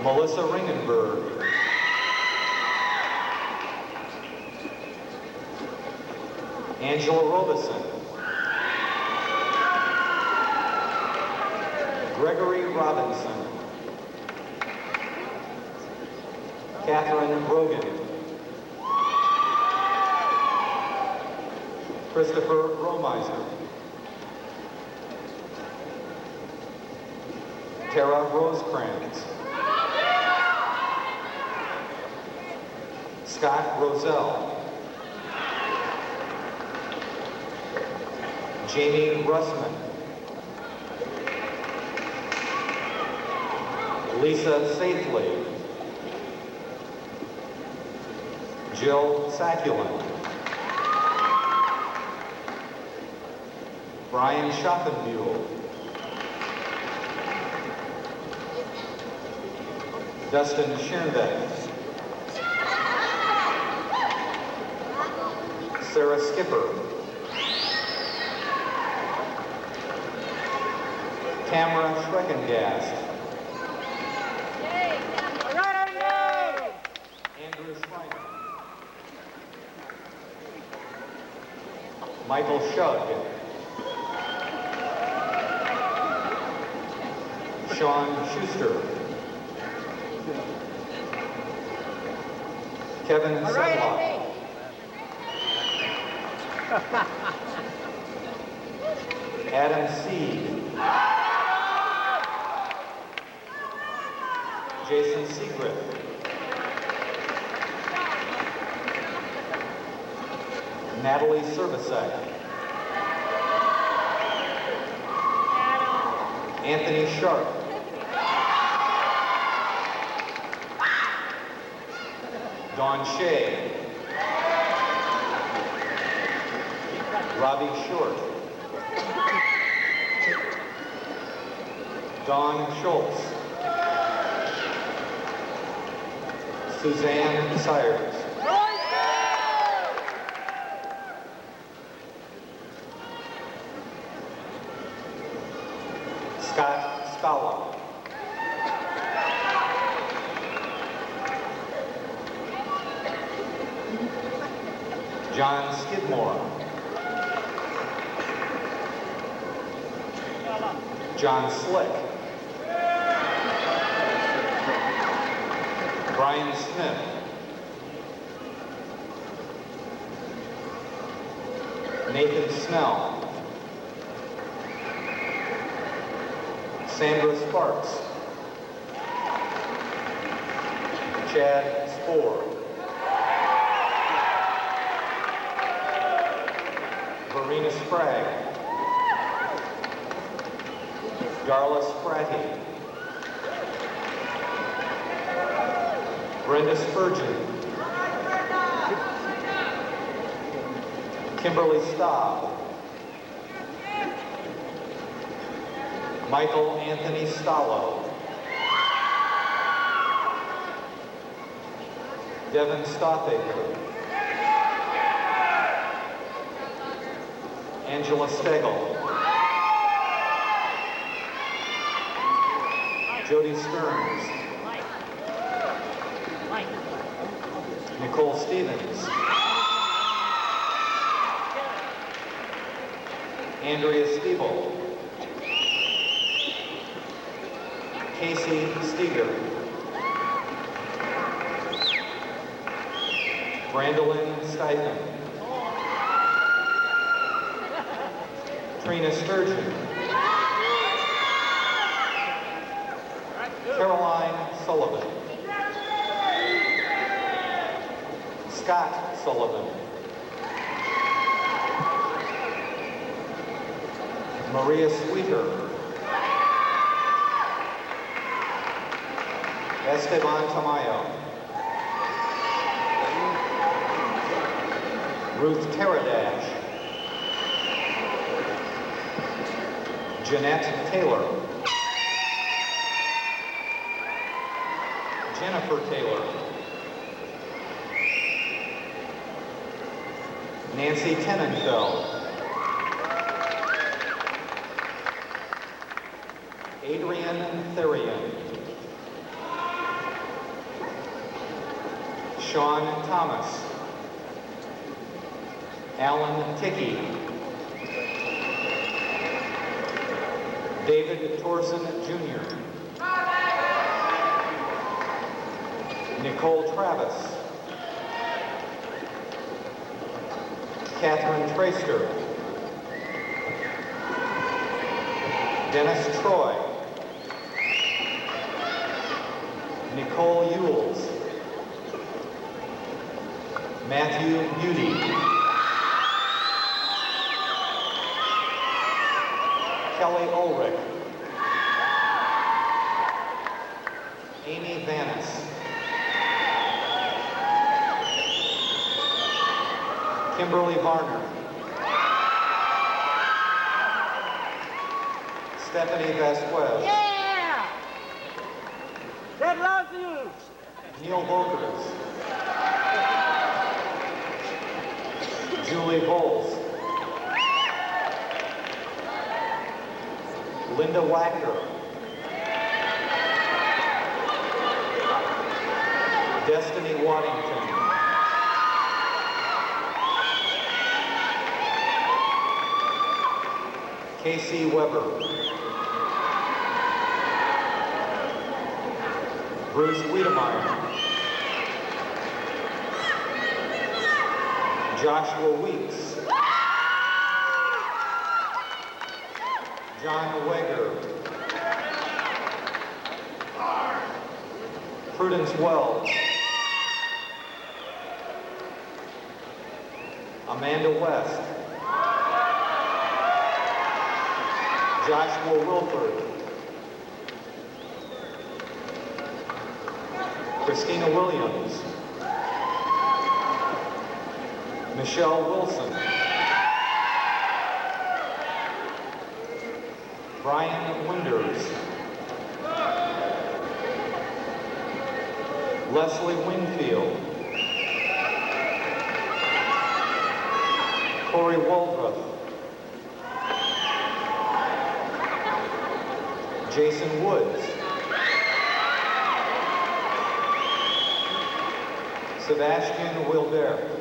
A: Melissa Ringenberg. Angela Robeson. Gregory Robinson. Catherine Brogan. Christopher Romiser. Tara Rosecrans. Scott Roselle. Jamie Russman. Lisa Safely. Jill Saculin. Brian Schottenbuhl. Dustin Schoenbeck. Sarah Skipper. Tamara Schreckengast. Andrew Schreiner. Michael Shug. Sean Schuster. Kevin Sedlock. Adam Seed. Jason Segrith. Natalie Servicek. Anthony Sharp. Dawn Shea. Robbie Short. Dawn Schultz. Suzanne Sires. Scott Scala. John Skidmore. John Slick. Brian Smith. Nathan Snell. Sandra Sparks. Chad Spohr. Verena Sprague. Darla Spratty. Brenda Spurgeon. Kimberly Staub. Michael Anthony Stallo. Devin Stoffaker. Angela Stegel. Jody Stearns. Nicole Stevens. Andrea Stiebel. Casey Steger. Brandolyn Steichen. Trina Sturgeon. Caroline Sullivan. Scott Sullivan. Maria Sweeter. Esteban Tamayo. Ruth Teradash. Jeanette Taylor. Jennifer Taylor. Nancy Tenenfeld. Adrian Therian. Sean Thomas. Alan Tickey. David Torson Jr. Nicole Travis. Catherine Traster. Dennis Troy. Nicole Ewells. Matthew Beauty. Kelly Ulrich. Amy Vanis. Kimberly Varner. Stephanie Vasquez.
J: Yeah! That loves you!
A: Neil Vogers. Julie Bowles. Linda Wacker. Destiny Waddington. Casey Weber. Bruce Wiedemeyer. Joshua Weeks. John Weger. Prudence Wells. Amanda West. Joshua Wilford. Christina Williams. Michelle Wilson. Brian Winders. Leslie Wingfield. Corey Waldroth. Jason Woods. Sebastian Wilbert.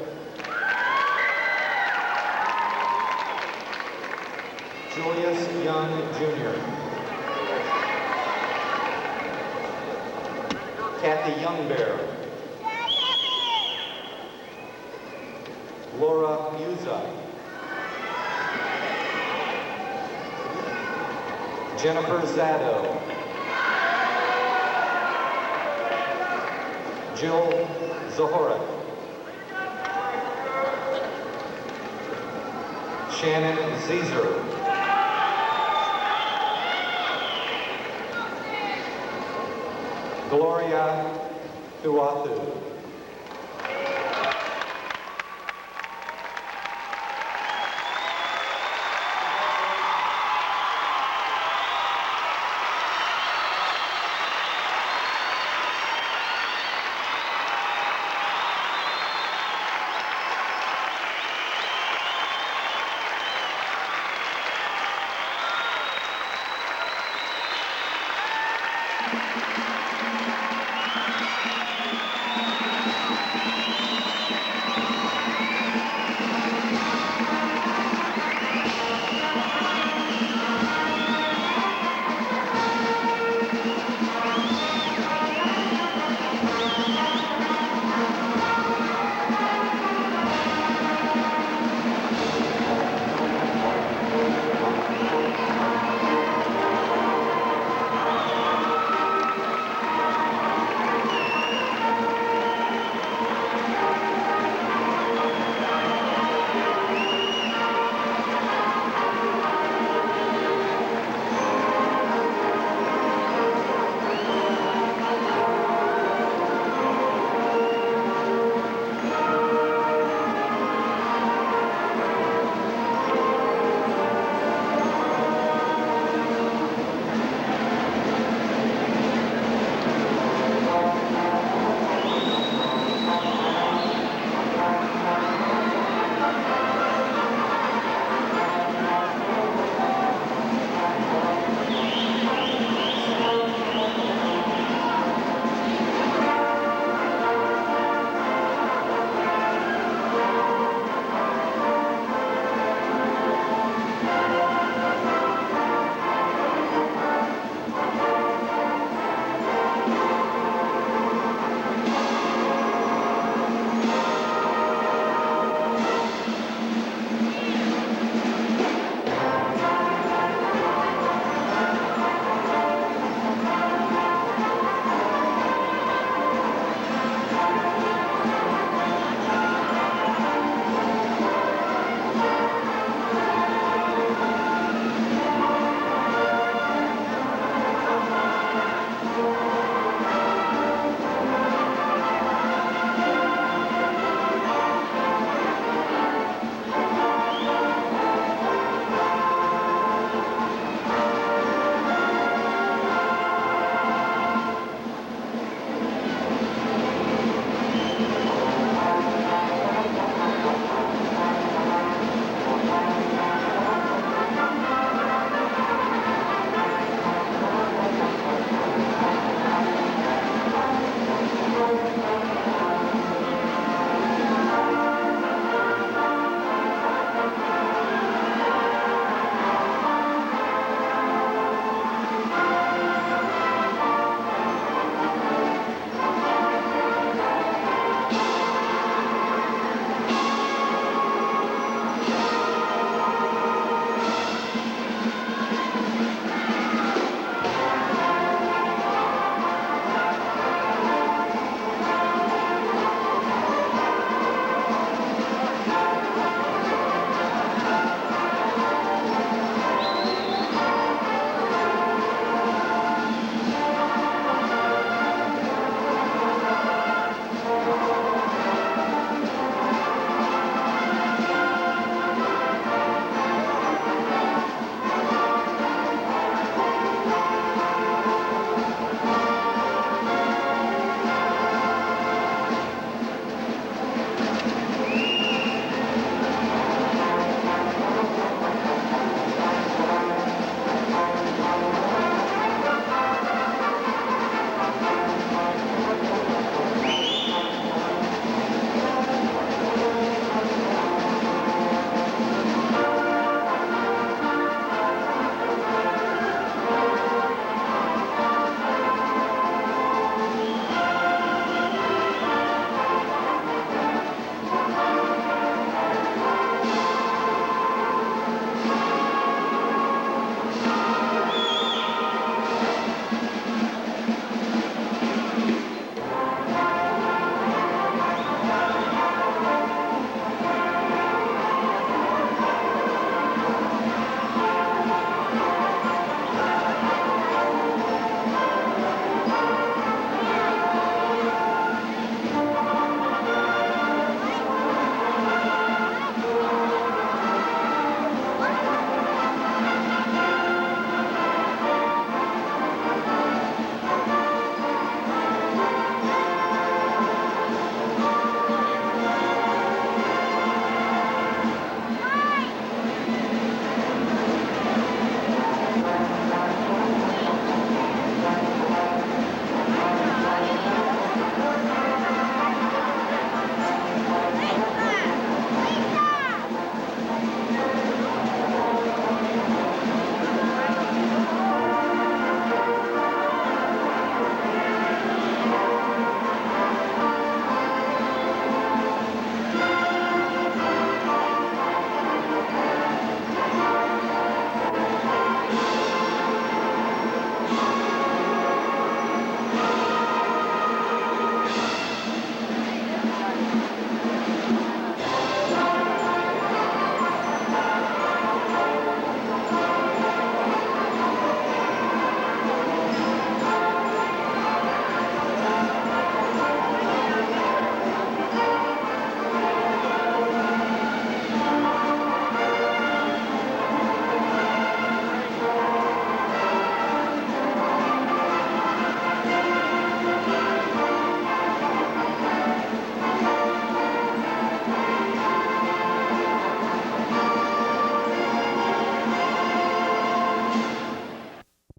A: Julius Young, Jr. Kathy Youngbear. Laura Musa. Jennifer Zado. Jill Zahorak. Shannon Zezer. Gloria Tuathu.